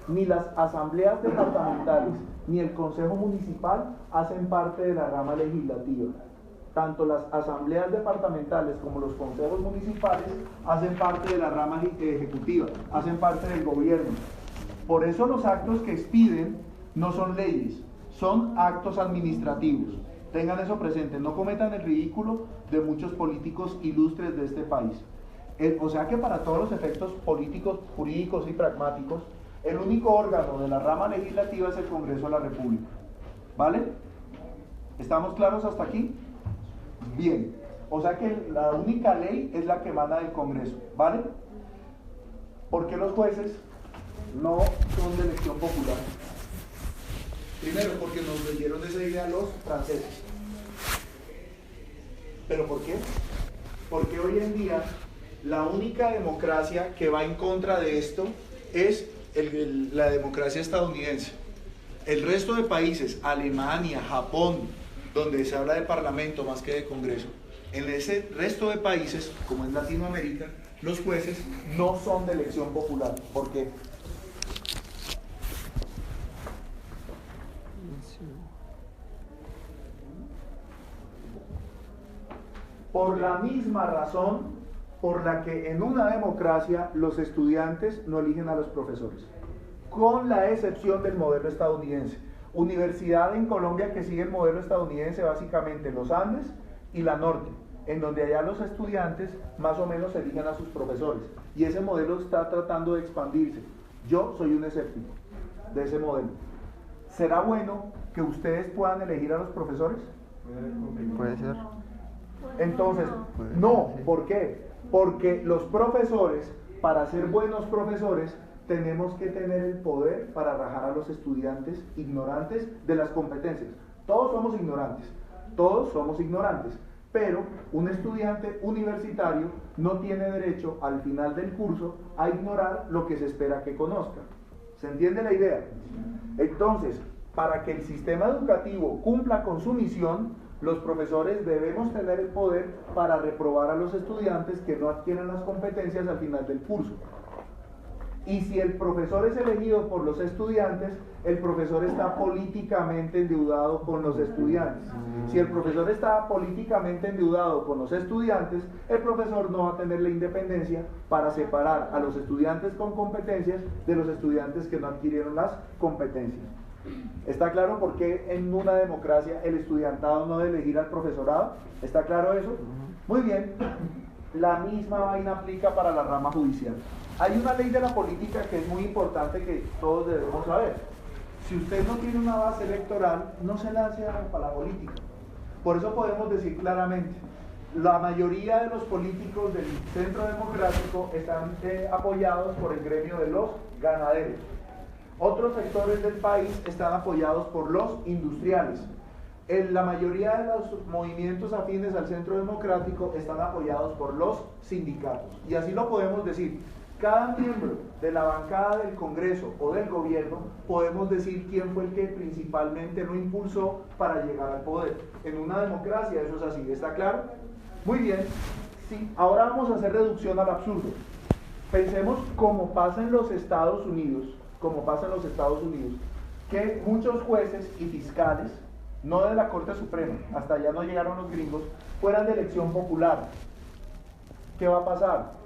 Ni las asambleas departamentales ni el Consejo Municipal hacen parte de la rama legislativa. Tanto las asambleas departamentales como los consejos municipales hacen parte de la rama ejecutiva, hacen parte del gobierno. Por eso los actos que expiden no son leyes, son actos administrativos. Tengan eso presente, no cometan el ridículo de muchos políticos ilustres de este país. O sea que para todos los efectos políticos, jurídicos y pragmáticos, el único órgano de la rama legislativa es el Congreso de la República. ¿Vale? ¿Estamos claros hasta aquí? Bien. O sea que la única ley es la que emana del Congreso. ¿Vale? ¿Por qué los jueces no son de elección popular? Primero, porque nos leyeron esa idea los franceses. ¿Pero por qué? Porque hoy en día la única democracia que va en contra de esto es la democracia estadounidense. El resto de países, Alemania, Japón, donde se habla de parlamento más que de congreso, en ese resto de países, como en Latinoamérica, los jueces no son de elección popular. ¿Por qué? Por la misma razón por la que en una democracia los estudiantes no eligen a los profesores, con la excepción del modelo estadounidense. Universidad en Colombia que sigue el modelo estadounidense, básicamente los Andes y la Norte, en donde allá los estudiantes más o menos eligen a sus profesores, y ese modelo está tratando de expandirse. Yo soy un escéptico de ese modelo. ¿Será bueno que ustedes puedan elegir a los profesores? Puede ser. Entonces, no, ¿por qué? Porque los profesores, para ser buenos profesores, tenemos que tener el poder para rajar a los estudiantes ignorantes de las competencias. Todos somos ignorantes, pero un estudiante universitario no tiene derecho al final del curso a ignorar lo que se espera que conozca. ¿Se entiende la idea? Entonces, para que el sistema educativo cumpla con su misión, Los profesores debemos tener el poder para reprobar a los estudiantes que no adquieren las competencias al final del curso. Y si el profesor es elegido por los estudiantes, el profesor está políticamente endeudado con los estudiantes. Si el profesor está políticamente endeudado con los estudiantes, el profesor no va a tener la independencia para separar a los estudiantes con competencias de los estudiantes que no adquirieron las competencias. ¿Está claro por qué en una democracia el estudiantado no debe elegir al profesorado? ¿Está claro eso? Muy bien. La misma vaina aplica para la rama judicial. Hay una ley de la política que es muy importante que todos debemos saber. Si usted no tiene una base electoral, no se lance para la política. Por eso podemos decir claramente, la mayoría de los políticos del Centro Democrático están apoyados por el gremio de los ganaderos. Otros sectores del país están apoyados por los industriales. La mayoría de los movimientos afines al Centro Democrático están apoyados por los sindicatos. Y así lo podemos decir. Cada miembro de la bancada del Congreso o del gobierno podemos decir quién fue el que principalmente lo impulsó para llegar al poder. En una democracia eso es así, ¿está claro? Muy bien, sí. Ahora vamos a hacer reducción al absurdo. Pensemos como pasa en los Estados Unidos, que muchos jueces y fiscales, no de la Corte Suprema, hasta allá no llegaron los gringos, fueran de elección popular. ¿Qué va a pasar?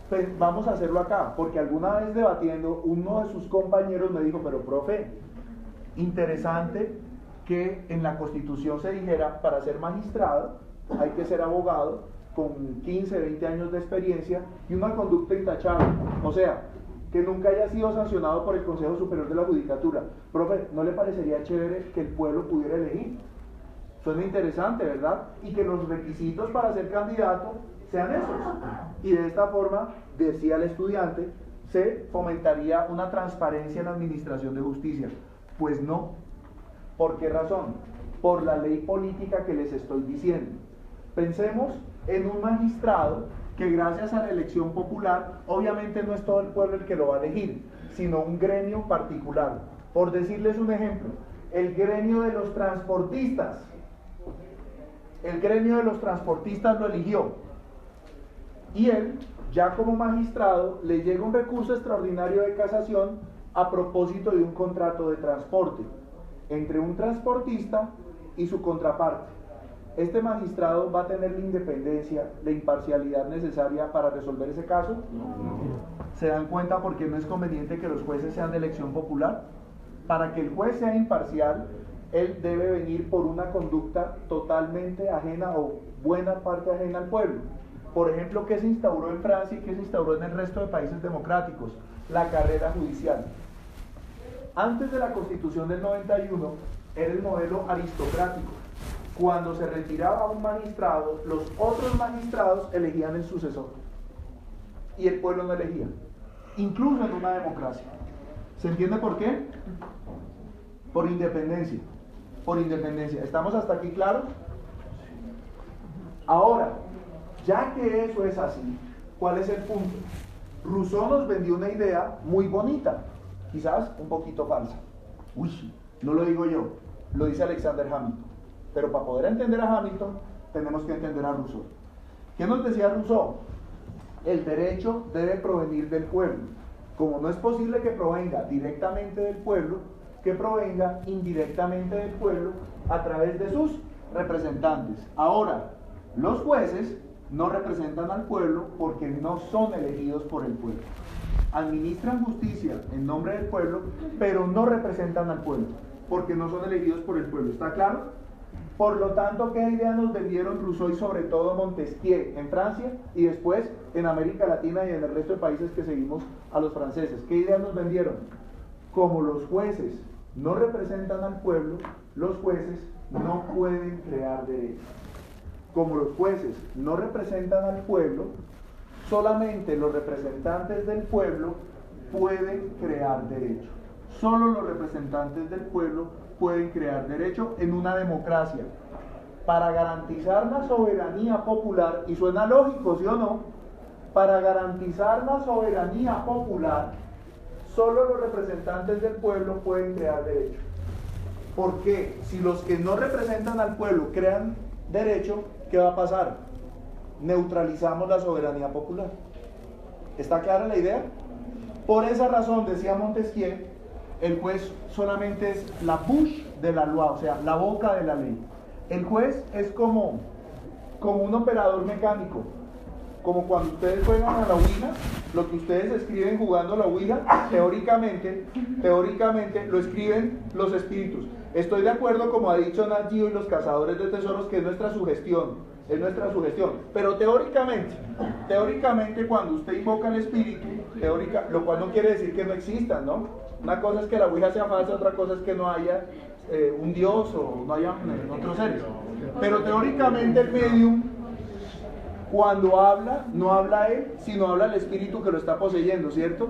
Pues vamos a hacerlo acá, porque alguna vez debatiendo, uno de sus compañeros me dijo, pero profe, interesante que en la Constitución se dijera, para ser magistrado hay que ser abogado con 15, 20 años de experiencia y una conducta intachable, o sea, que nunca haya sido sancionado por el Consejo Superior de la Judicatura. Profe, ¿no le parecería chévere que el pueblo pudiera elegir? Suena interesante, ¿verdad? Y que los requisitos para ser candidato sean esos. Y de esta forma, decía el estudiante, se fomentaría una transparencia en la administración de justicia. Pues no. ¿Por qué razón? Por la ley política que les estoy diciendo. Pensemos en un magistrado que gracias a la elección popular, obviamente no es todo el pueblo el que lo va a elegir, sino un gremio particular. Por decirles un ejemplo, el gremio de los transportistas. El gremio de los transportistas lo eligió. Y él, ya como magistrado, le llega un recurso extraordinario de casación a propósito de un contrato de transporte entre un transportista y su contraparte. ¿Este magistrado va a tener la independencia, la imparcialidad necesaria para resolver ese caso? No. ¿Se dan cuenta por qué no es conveniente que los jueces sean de elección popular? Para que el juez sea imparcial, él debe venir por una conducta totalmente ajena o buena parte ajena al pueblo. Por ejemplo, ¿qué se instauró en Francia y qué se instauró en el resto de países democráticos? La carrera judicial. Antes de la Constitución del 91 era el modelo aristocrático. Cuando se retiraba un magistrado, los otros magistrados elegían el sucesor. Y el pueblo no elegía. Incluso en una democracia. ¿Se entiende por qué? Por independencia. Por independencia. ¿Estamos hasta aquí claros? Ahora, ya que eso es así, ¿cuál es el punto? Rousseau nos vendió una idea muy bonita, quizás un poquito falsa. Uy, no lo digo yo, lo dice Alexander Hamilton. Pero para poder entender a Hamilton, tenemos que entender a Rousseau. ¿Qué nos decía Rousseau? El derecho debe provenir del pueblo. Como no es posible que provenga directamente del pueblo, que provenga indirectamente del pueblo a través de sus representantes. Ahora, los jueces no representan al pueblo porque no son elegidos por el pueblo. Administran justicia en nombre del pueblo, pero no representan al pueblo porque no son elegidos por el pueblo. ¿Está claro? Por lo tanto, ¿qué idea nos vendieron Rousseau y sobre todo Montesquieu en Francia y después en América Latina y en el resto de países que seguimos a los franceses? ¿Qué idea nos vendieron? Como los jueces no representan al pueblo, los jueces no pueden crear derechos. Como los jueces no representan al pueblo, solamente los representantes del pueblo pueden crear derecho. Solo los representantes del pueblo pueden crear derecho en una democracia. Para garantizar la soberanía popular, y suena lógico, ¿sí o no? Para garantizar la soberanía popular, solo los representantes del pueblo pueden crear derecho. Porque si los que no representan al pueblo crean derecho, ¿qué va a pasar? Neutralizamos la soberanía popular. ¿Está clara la idea? Por esa razón, decía Montesquieu, el juez solamente es la bouche de la loi, o sea, la boca de la ley. El juez es como un operador mecánico, como cuando ustedes juegan a la ouija, lo que ustedes escriben jugando a la ouija, teóricamente lo escriben los espíritus. Estoy de acuerdo, como ha dicho Nat Geo y los cazadores de tesoros, que es nuestra sugestión, pero teóricamente cuando usted invoca al espíritu, lo cual no quiere decir que no existan, ¿no? Una cosa es que la ouija sea falsa, otra cosa es que no haya un dios o no haya otros seres. Pero teóricamente el medium, cuando habla, no habla él, sino habla el espíritu que lo está poseyendo, ¿cierto?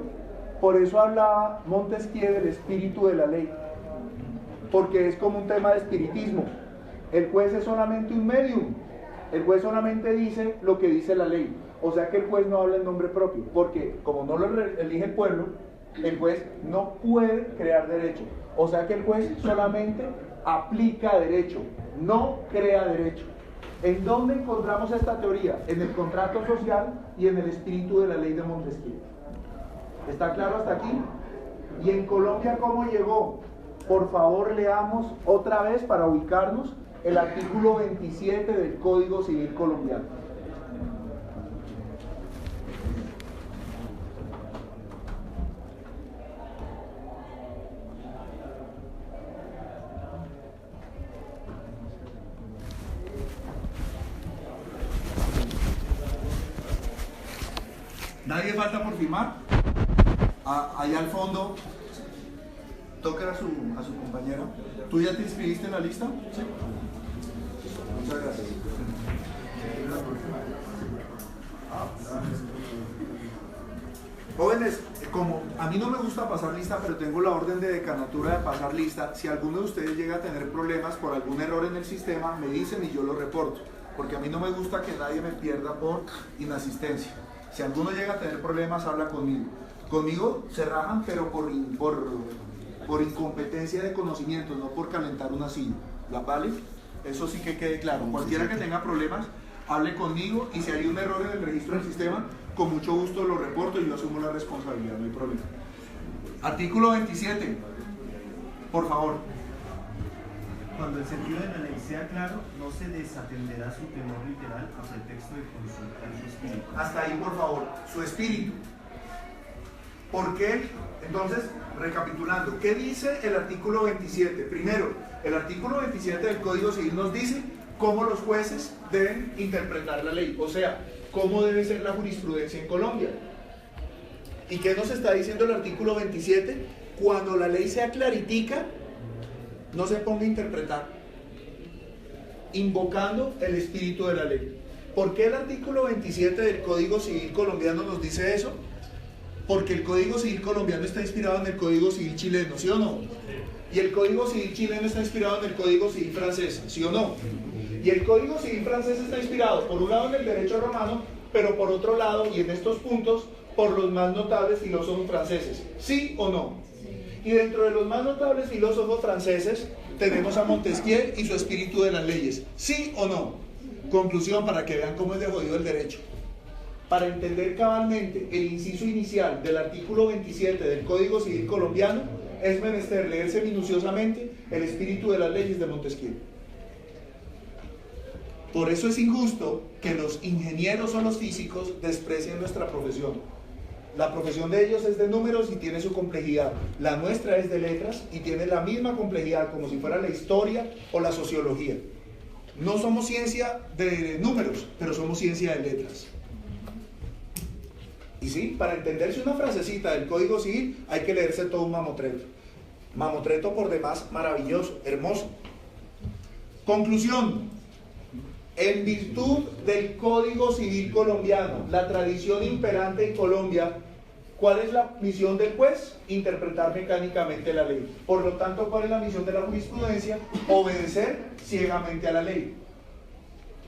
Por eso hablaba Montesquieu del espíritu de la ley, porque es como un tema de espiritismo. El juez es solamente un medium, el juez solamente dice lo que dice la ley, o sea que el juez no habla en nombre propio, porque como no lo elige el pueblo, el juez no puede crear derecho, o sea que el juez solamente aplica derecho, no crea derecho. ¿En dónde encontramos esta teoría? En el contrato social y en el espíritu de la ley de Montesquieu. ¿Está claro hasta aquí? ¿Y en Colombia cómo llegó? Por favor, leamos otra vez para ubicarnos el artículo 27 del Código Civil colombiano. ¿Nadie falta por firmar? Allá al fondo, toca a su compañera. ¿Tú ya te inscribiste en la lista? Sí. Muchas gracias. Jóvenes, como a mí no me gusta pasar lista, pero tengo la orden de decanatura de pasar lista, si alguno de ustedes llega a tener problemas por algún error en el sistema, me dicen y yo lo reporto, porque a mí no me gusta que nadie me pierda por inasistencia. Si alguno llega a tener problemas, habla conmigo. Conmigo se rajan, pero por incompetencia de conocimientos, no por calentar una silla. ¿Vale? Eso sí que quede claro. Cualquiera que tenga problemas, hable conmigo, y si hay un error en el registro del sistema, con mucho gusto lo reporto y yo asumo la responsabilidad, no hay problema. Artículo 27, por favor. Cuando el sentido de la ley sea claro, no se desatenderá su tenor literal a pretexto de consultar su espíritu. Hasta ahí, por favor, su espíritu. ¿Por qué? Entonces, recapitulando, ¿qué dice el artículo 27? Primero, el artículo 27 del Código Civil nos dice cómo los jueces deben interpretar la ley, o sea, cómo debe ser la jurisprudencia en Colombia. ¿Y qué nos está diciendo el artículo 27? Cuando la ley sea claritica, no se ponga a interpretar, invocando el espíritu de la ley. ¿Por qué el artículo 27 del Código Civil colombiano nos dice eso? Porque el Código Civil colombiano está inspirado en el Código Civil chileno, ¿sí o no? Y el Código Civil chileno está inspirado en el Código Civil francés, ¿sí o no? Y el Código Civil francés está inspirado, por un lado, en el derecho romano, pero por otro lado, y en estos puntos, por los más notables filósofos franceses, ¿sí o no? Y dentro de los más notables filósofos franceses tenemos a Montesquieu y su espíritu de las leyes, ¿sí o no? Conclusión, para que vean cómo es de jodido el derecho. Para entender cabalmente el inciso inicial del artículo 27 del Código Civil colombiano, es menester leerse minuciosamente el espíritu de las leyes de Montesquieu. Por eso es injusto que los ingenieros o los físicos desprecien nuestra profesión. La profesión de ellos es de números y tiene su complejidad. La nuestra es de letras y tiene la misma complejidad como si fuera la historia o la sociología. No somos ciencia de números, pero somos ciencia de letras. Y sí, para entenderse una frasecita del Código Civil hay que leerse todo un mamotreto. Mamotreto por demás maravilloso, hermoso. Conclusión. En virtud del Código Civil colombiano, la tradición imperante en Colombia, ¿cuál es la misión del juez? Interpretar mecánicamente la ley. Por lo tanto, ¿cuál es la misión de la jurisprudencia? Obedecer ciegamente a la ley.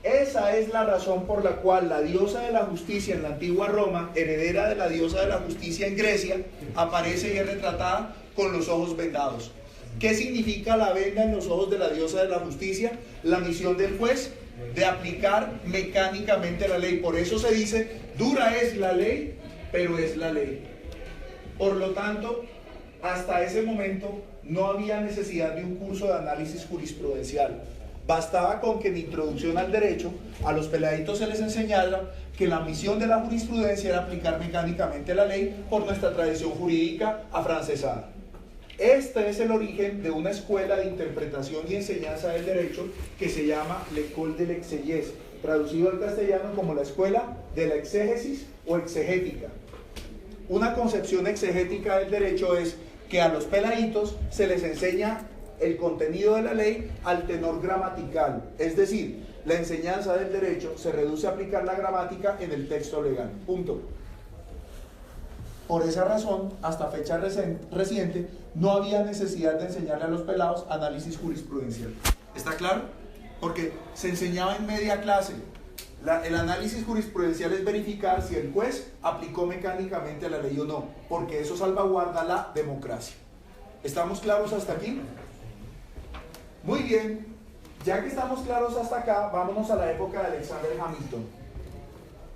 Esa es la razón por la cual la diosa de la justicia en la antigua Roma, heredera de la diosa de la justicia en Grecia, aparece y es retratada con los ojos vendados. ¿Qué significa la venda en los ojos de la diosa de la justicia? La misión del juez de aplicar mecánicamente la ley. Por eso se dice, dura es la ley, pero es la ley. Por lo tanto, hasta ese momento no había necesidad de un curso de análisis jurisprudencial. Bastaba con que en introducción al derecho a los peladitos se les enseñara que la misión de la jurisprudencia era aplicar mecánicamente la ley por nuestra tradición jurídica afrancesada. Este es el origen de una escuela de interpretación y enseñanza del derecho que se llama l'École de l'exégèse, traducido al castellano como la escuela de la exégesis o exegética. Una concepción exegética del derecho es que a los peladitos se les enseña el contenido de la ley al tenor gramatical, es decir, la enseñanza del derecho se reduce a aplicar la gramática en el texto legal, punto. Por esa razón, hasta fecha reciente, no había necesidad de enseñarle a los pelados análisis jurisprudencial. ¿Está claro? Porque se enseñaba en media clase. El análisis jurisprudencial es verificar si el juez aplicó mecánicamente la ley o no, porque eso salvaguarda la democracia. ¿Estamos claros hasta aquí? Muy bien, ya que estamos claros hasta acá, vámonos a la época de Alexander Hamilton.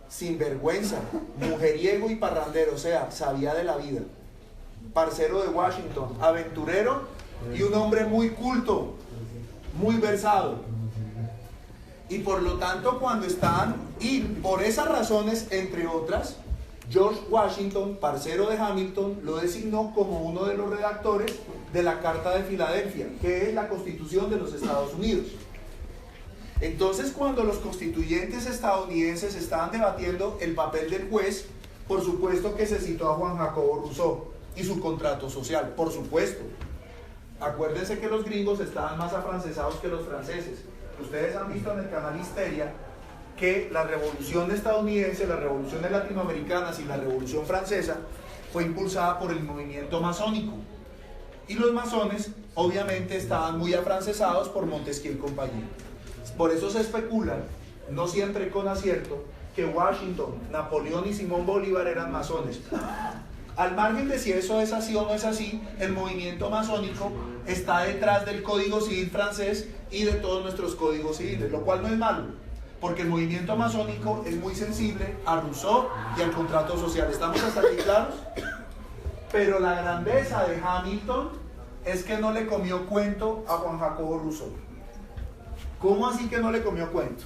Sinvergüenza, mujeriego y parrandero, o sea, sabía de la vida. Parcero de Washington, aventurero y un hombre muy culto, muy versado. Y por lo tanto, cuando están, y por esas razones, entre otras, George Washington, parcero de Hamilton, lo designó como uno de los redactores de la Carta de Filadelfia, que es la Constitución de los Estados Unidos. Entonces, cuando los constituyentes estadounidenses estaban debatiendo el papel del juez, por supuesto que se citó a Juan Jacobo Rousseau y su contrato social, por supuesto. Acuérdense que los gringos estaban más afrancesados que los franceses. Ustedes han visto en el canal Histeria que la revolución estadounidense, las revoluciones latinoamericanas y la revolución francesa fue impulsada por el movimiento masónico. Y los masones obviamente estaban muy afrancesados por Montesquieu y compañía. Por eso se especula, no siempre con acierto, que Washington, Napoleón y Simón Bolívar eran masones. Al margen de si eso es así o no es así, el movimiento masónico está detrás del Código Civil francés y de todos nuestros códigos civiles, lo cual no es malo, porque el movimiento masónico es muy sensible a Rousseau y al contrato social. ¿Estamos hasta aquí claros? Pero la grandeza de Hamilton es que no le comió cuento a Juan Jacobo Rousseau. ¿Cómo así que no le comió cuento?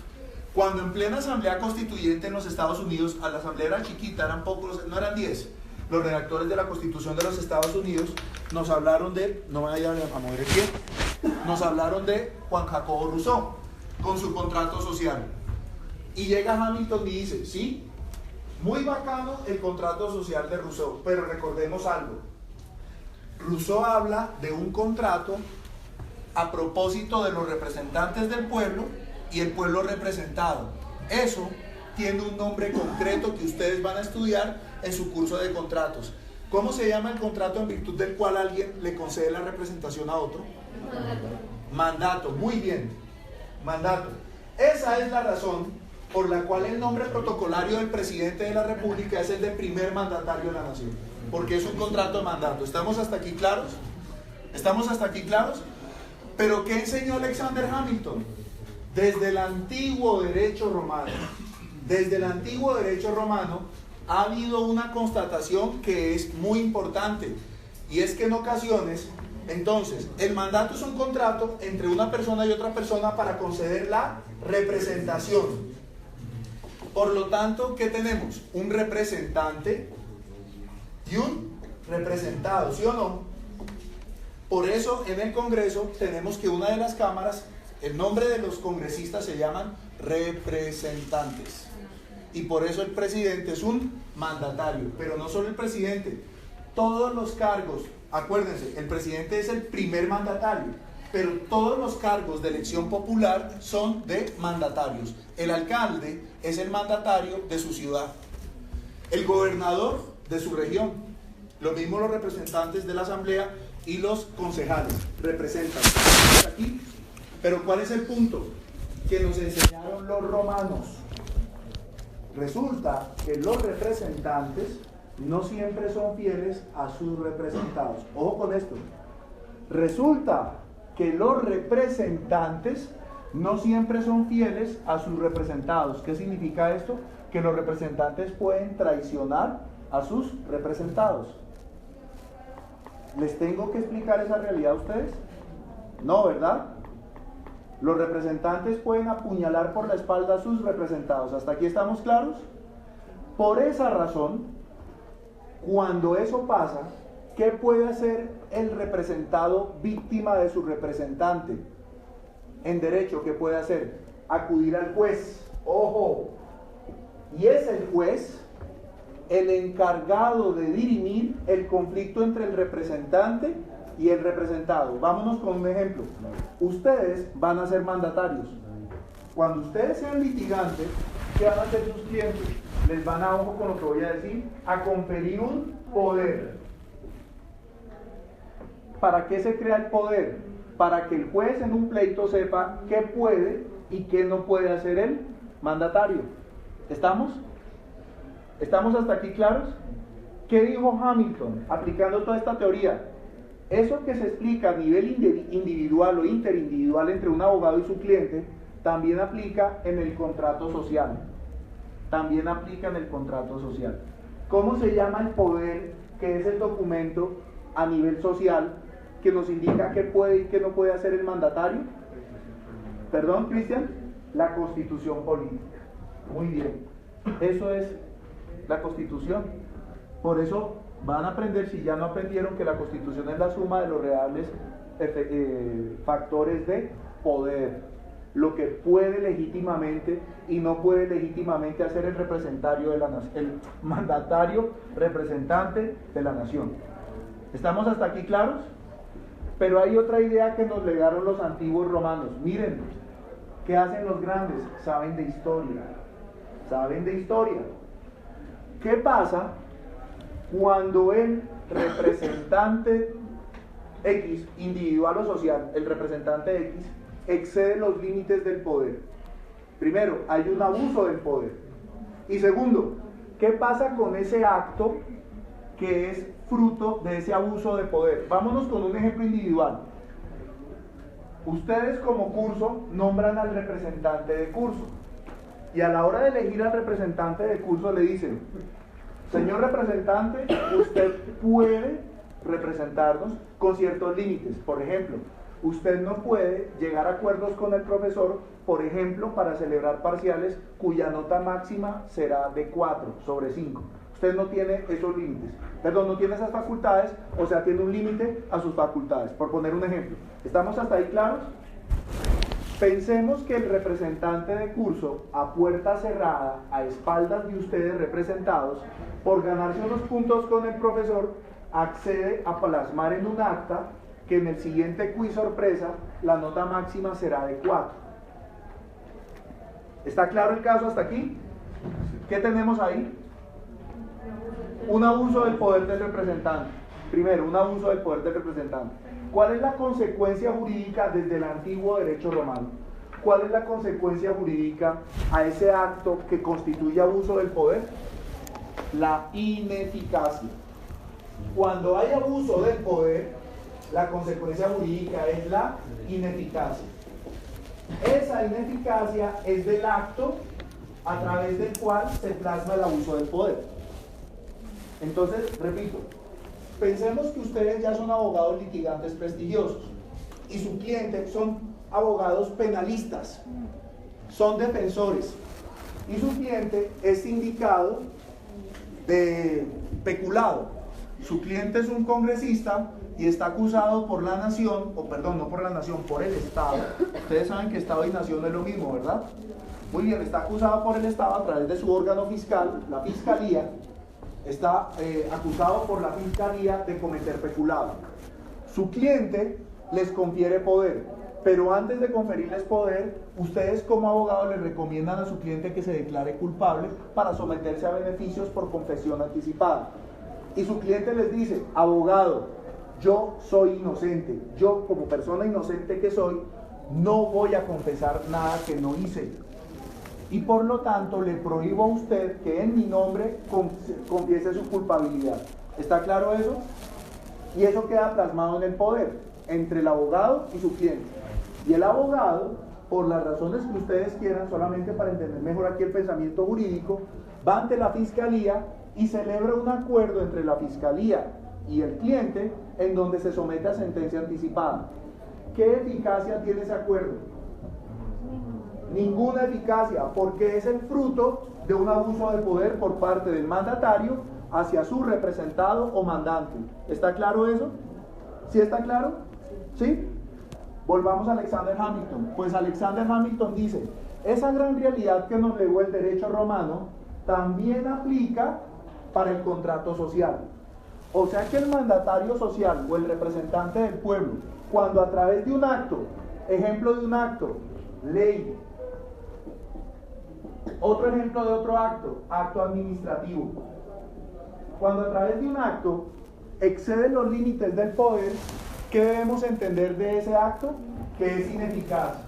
Cuando en plena asamblea constituyente en los Estados Unidos, a la asamblea era chiquita, eran pocos, no eran 10, los redactores de la Constitución de los Estados Unidos nos hablaron de, no me vaya a mover el pie, nos hablaron de Juan Jacobo Rousseau con su contrato social. Y llega Hamilton y dice, sí, muy bacano el contrato social de Rousseau, pero recordemos algo. Rousseau habla de un contrato a propósito de los representantes del pueblo y el pueblo representado. Eso tiene un nombre concreto que ustedes van a estudiar en su curso de contratos. ¿Cómo se llama el contrato en virtud del cual alguien le concede la representación a otro? Mandato, muy bien, mandato. Esa es la razón por la cual el nombre protocolario del presidente de la República es el de primer mandatario de la nación, porque es un contrato de mandato. ¿Estamos hasta aquí claros? ¿Estamos hasta aquí claros? ¿Pero qué enseñó Alexander Hamilton? Desde el antiguo derecho romano, ha habido una constatación que es muy importante, y es que en ocasiones, entonces, el mandato es un contrato entre una persona y otra persona para conceder la representación. Por lo tanto, ¿qué tenemos? Un representante y un representado, ¿sí o no? Por eso, en el Congreso, tenemos que una de las cámaras, el nombre de los congresistas se llaman representantes. Y por eso el presidente es un mandatario, pero no solo el presidente, todos los cargos, acuérdense, el presidente es el primer mandatario, pero todos los cargos de elección popular son de mandatarios. El alcalde es el mandatario de su ciudad, el gobernador de su región, lo mismo los representantes de la asamblea y los concejales representan aquí. Pero ¿cuál es el punto que nos enseñaron los romanos? Resulta que los representantes no siempre son fieles a sus representados. Ojo con esto. Resulta que los representantes no siempre son fieles a sus representados. ¿Qué significa esto? Que los representantes pueden traicionar a sus representados. ¿Les tengo que explicar esa realidad a ustedes? No, ¿verdad? Los representantes pueden apuñalar por la espalda a sus representados. ¿Hasta aquí estamos claros? Por esa razón, cuando eso pasa, ¿qué puede hacer el representado víctima de su representante? En derecho, ¿qué puede hacer? Acudir al juez. ¡Ojo! Y es el juez el encargado de dirimir el conflicto entre el representante y el representado. Vámonos con un ejemplo. Ustedes van a ser mandatarios. Cuando ustedes sean litigantes, ¿qué van a hacer sus clientes? Les van a, ojo con lo que voy a decir, a conferir un poder. ¿Para qué se crea el poder? Para que el juez en un pleito sepa qué puede y qué no puede hacer el mandatario. ¿Estamos? ¿Estamos hasta aquí claros? ¿Qué dijo Hamilton aplicando toda esta teoría? Eso que se explica a nivel individual o interindividual entre un abogado y su cliente, también aplica en el contrato social. También aplica en el contrato social. ¿Cómo se llama el poder, que es el documento a nivel social que nos indica qué puede y qué no puede hacer el mandatario? ¿Perdón, Cristian? La Constitución política. Muy bien. Eso es la Constitución. Por eso van a aprender, si ya no aprendieron, que la Constitución es la suma de los reales factores de poder. Lo que puede legítimamente y no puede legítimamente hacer el representante de la nación, el mandatario representante de la nación. ¿Estamos hasta aquí claros? Pero hay otra idea que nos legaron los antiguos romanos. Miren, ¿qué hacen los grandes? Saben de historia. Saben de historia. ¿Qué pasa cuando el representante X, individual o social, el representante X, excede los límites del poder? Primero, hay un abuso del poder. Y segundo, ¿qué pasa con ese acto que es fruto de ese abuso de poder? Vámonos con un ejemplo individual. Ustedes como curso nombran al representante de curso. Y a la hora de elegir al representante de curso le dicen: señor representante, usted puede representarnos con ciertos límites. Por ejemplo, usted no puede llegar a acuerdos con el profesor, por ejemplo, para celebrar parciales cuya nota máxima será de 4/5. Usted no tiene esos límites. Perdón, no tiene esas facultades, o sea, tiene un límite a sus facultades, por poner un ejemplo. ¿Estamos hasta ahí claros? Pensemos que el representante de curso, a puerta cerrada, a espaldas de ustedes representados, por ganarse unos puntos con el profesor, accede a plasmar en un acta que en el siguiente quiz sorpresa la nota máxima será de 4. ¿Está claro el caso hasta aquí? ¿Qué tenemos ahí? Un abuso del poder del representante. Primero, un abuso del poder del representante. ¿Cuál es la consecuencia jurídica desde el antiguo derecho romano? ¿Cuál es la consecuencia jurídica a ese acto que constituye abuso del poder? La ineficacia. Cuando hay abuso del poder, la consecuencia jurídica es la ineficacia. Esa ineficacia es del acto a través del cual se plasma el abuso del poder. Entonces, repito, pensemos que ustedes ya son abogados litigantes prestigiosos y su cliente son abogados penalistas, son defensores y su cliente es sindicado de peculado. Su cliente es un congresista y está acusado por la nación, o perdón, no por la nación, por el Estado. Ustedes saben que Estado y nación no es lo mismo, ¿verdad? Muy bien, está acusado por el Estado a través de su órgano fiscal, la Fiscalía. Está acusado por la Fiscalía de cometer peculado. Su cliente les confiere poder, pero antes de conferirles poder, ustedes como abogados les recomiendan a su cliente que se declare culpable para someterse a beneficios por confesión anticipada. Y su cliente les dice: abogado, yo soy inocente, yo como persona inocente que soy, no voy a confesar nada que no hice. Y por lo tanto le prohíbo a usted que en mi nombre confiese su culpabilidad. ¿Está claro eso? Y eso queda plasmado en el poder. entre el abogado y su cliente. Y el abogado, por las razones que ustedes quieran, solamente para entender mejor aquí el pensamiento jurídico, va ante la fiscalía y celebra un acuerdo entre la fiscalía y el cliente en donde se somete a sentencia anticipada. ¿Qué eficacia tiene ese acuerdo? Ninguna eficacia, porque es el fruto de un abuso de poder por parte del mandatario hacia su representado o mandante. ¿Está claro eso? ¿Sí está claro? ¿Sí? Volvamos a Alexander Hamilton. Pues Alexander Hamilton dice, esa gran realidad que nos legó el derecho romano también aplica para el contrato social. O sea que el mandatario social o el representante del pueblo, cuando a través de un acto, ejemplo de un acto, ley, otro ejemplo de otro acto, acto administrativo, cuando a través de un acto excede los límites del poder, ¿qué debemos entender de ese acto? Que es ineficaz.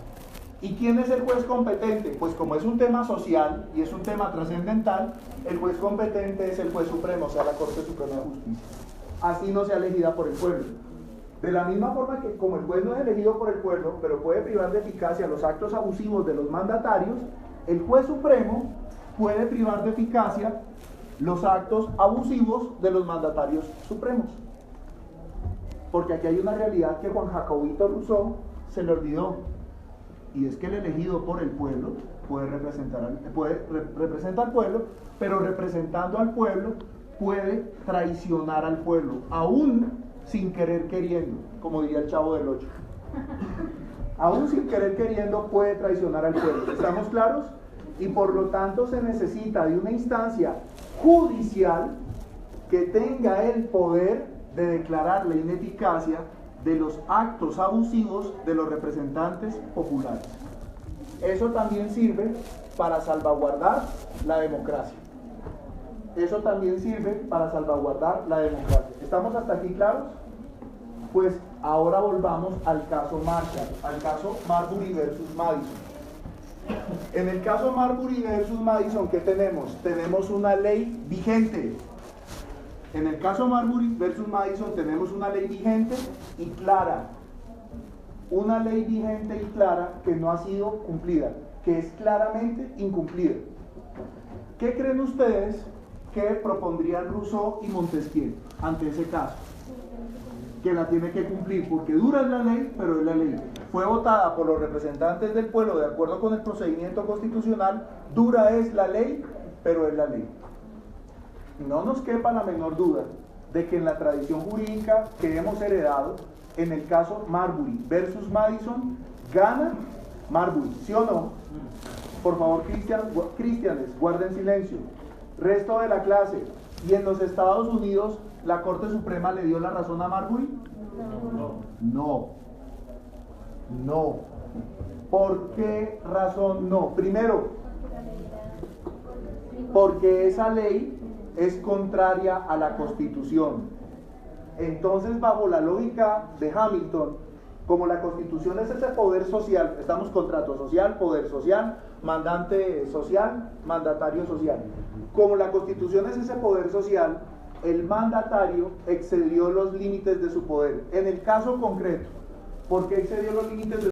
¿Y quién es el juez competente? Pues como es un tema social y es un tema trascendental, el juez competente es el juez supremo, o sea, la Corte Suprema de Justicia. Así no sea elegida por el pueblo. De la misma forma que como el juez no es elegido por el pueblo, pero puede privar de eficacia los actos abusivos de los mandatarios, el juez supremo puede privar de eficacia los actos abusivos de los mandatarios supremos. Porque aquí hay una realidad que Juan Jacobito Rousseau se le olvidó, y es que el elegido por el pueblo representa al pueblo, pero representando al pueblo puede traicionar al pueblo, aún sin querer queriendo, como diría el Chavo del Ocho. Aún sin querer queriendo puede traicionar al pueblo. ¿Estamos claros? Y por lo tanto se necesita de una instancia judicial que tenga el poder de declarar la ineficacia de los actos abusivos de los representantes populares. Eso también sirve para salvaguardar la democracia. Eso también sirve para salvaguardar la democracia. ¿Estamos hasta aquí claros? Pues ahora volvamos al caso Marshall, al caso Marbury versus Madison. En el caso Marbury versus Madison, ¿qué tenemos? Tenemos una ley vigente. En el caso Marbury versus Madison tenemos una ley vigente y clara. Una ley vigente y clara que no ha sido cumplida, que es claramente incumplida. ¿Qué creen ustedes que propondrían Rousseau y Montesquieu ante ese caso? Que la tiene que cumplir, porque dura es la ley, pero es la ley. Fue votada por los representantes del pueblo de acuerdo con el procedimiento constitucional, dura es la ley, pero es la ley. No nos quepa la menor duda de que en la tradición jurídica que hemos heredado, en el caso Marbury versus Madison, gana Marbury, ¿sí o no? Por favor, cristianes, guarden silencio. Resto de la clase, ¿y en los Estados Unidos la Corte Suprema le dio la razón a Marbury? No. ¿Por qué razón no? Primero, porque esa ley es contraria a la Constitución. Entonces, bajo la lógica de Hamilton, como la Constitución es ese poder social, estamos contrato social, poder social, mandante social, mandatario social. Como la Constitución es ese poder social, el mandatario excedió los límites de su poder. En el caso concreto, ¿por qué excedió los límites de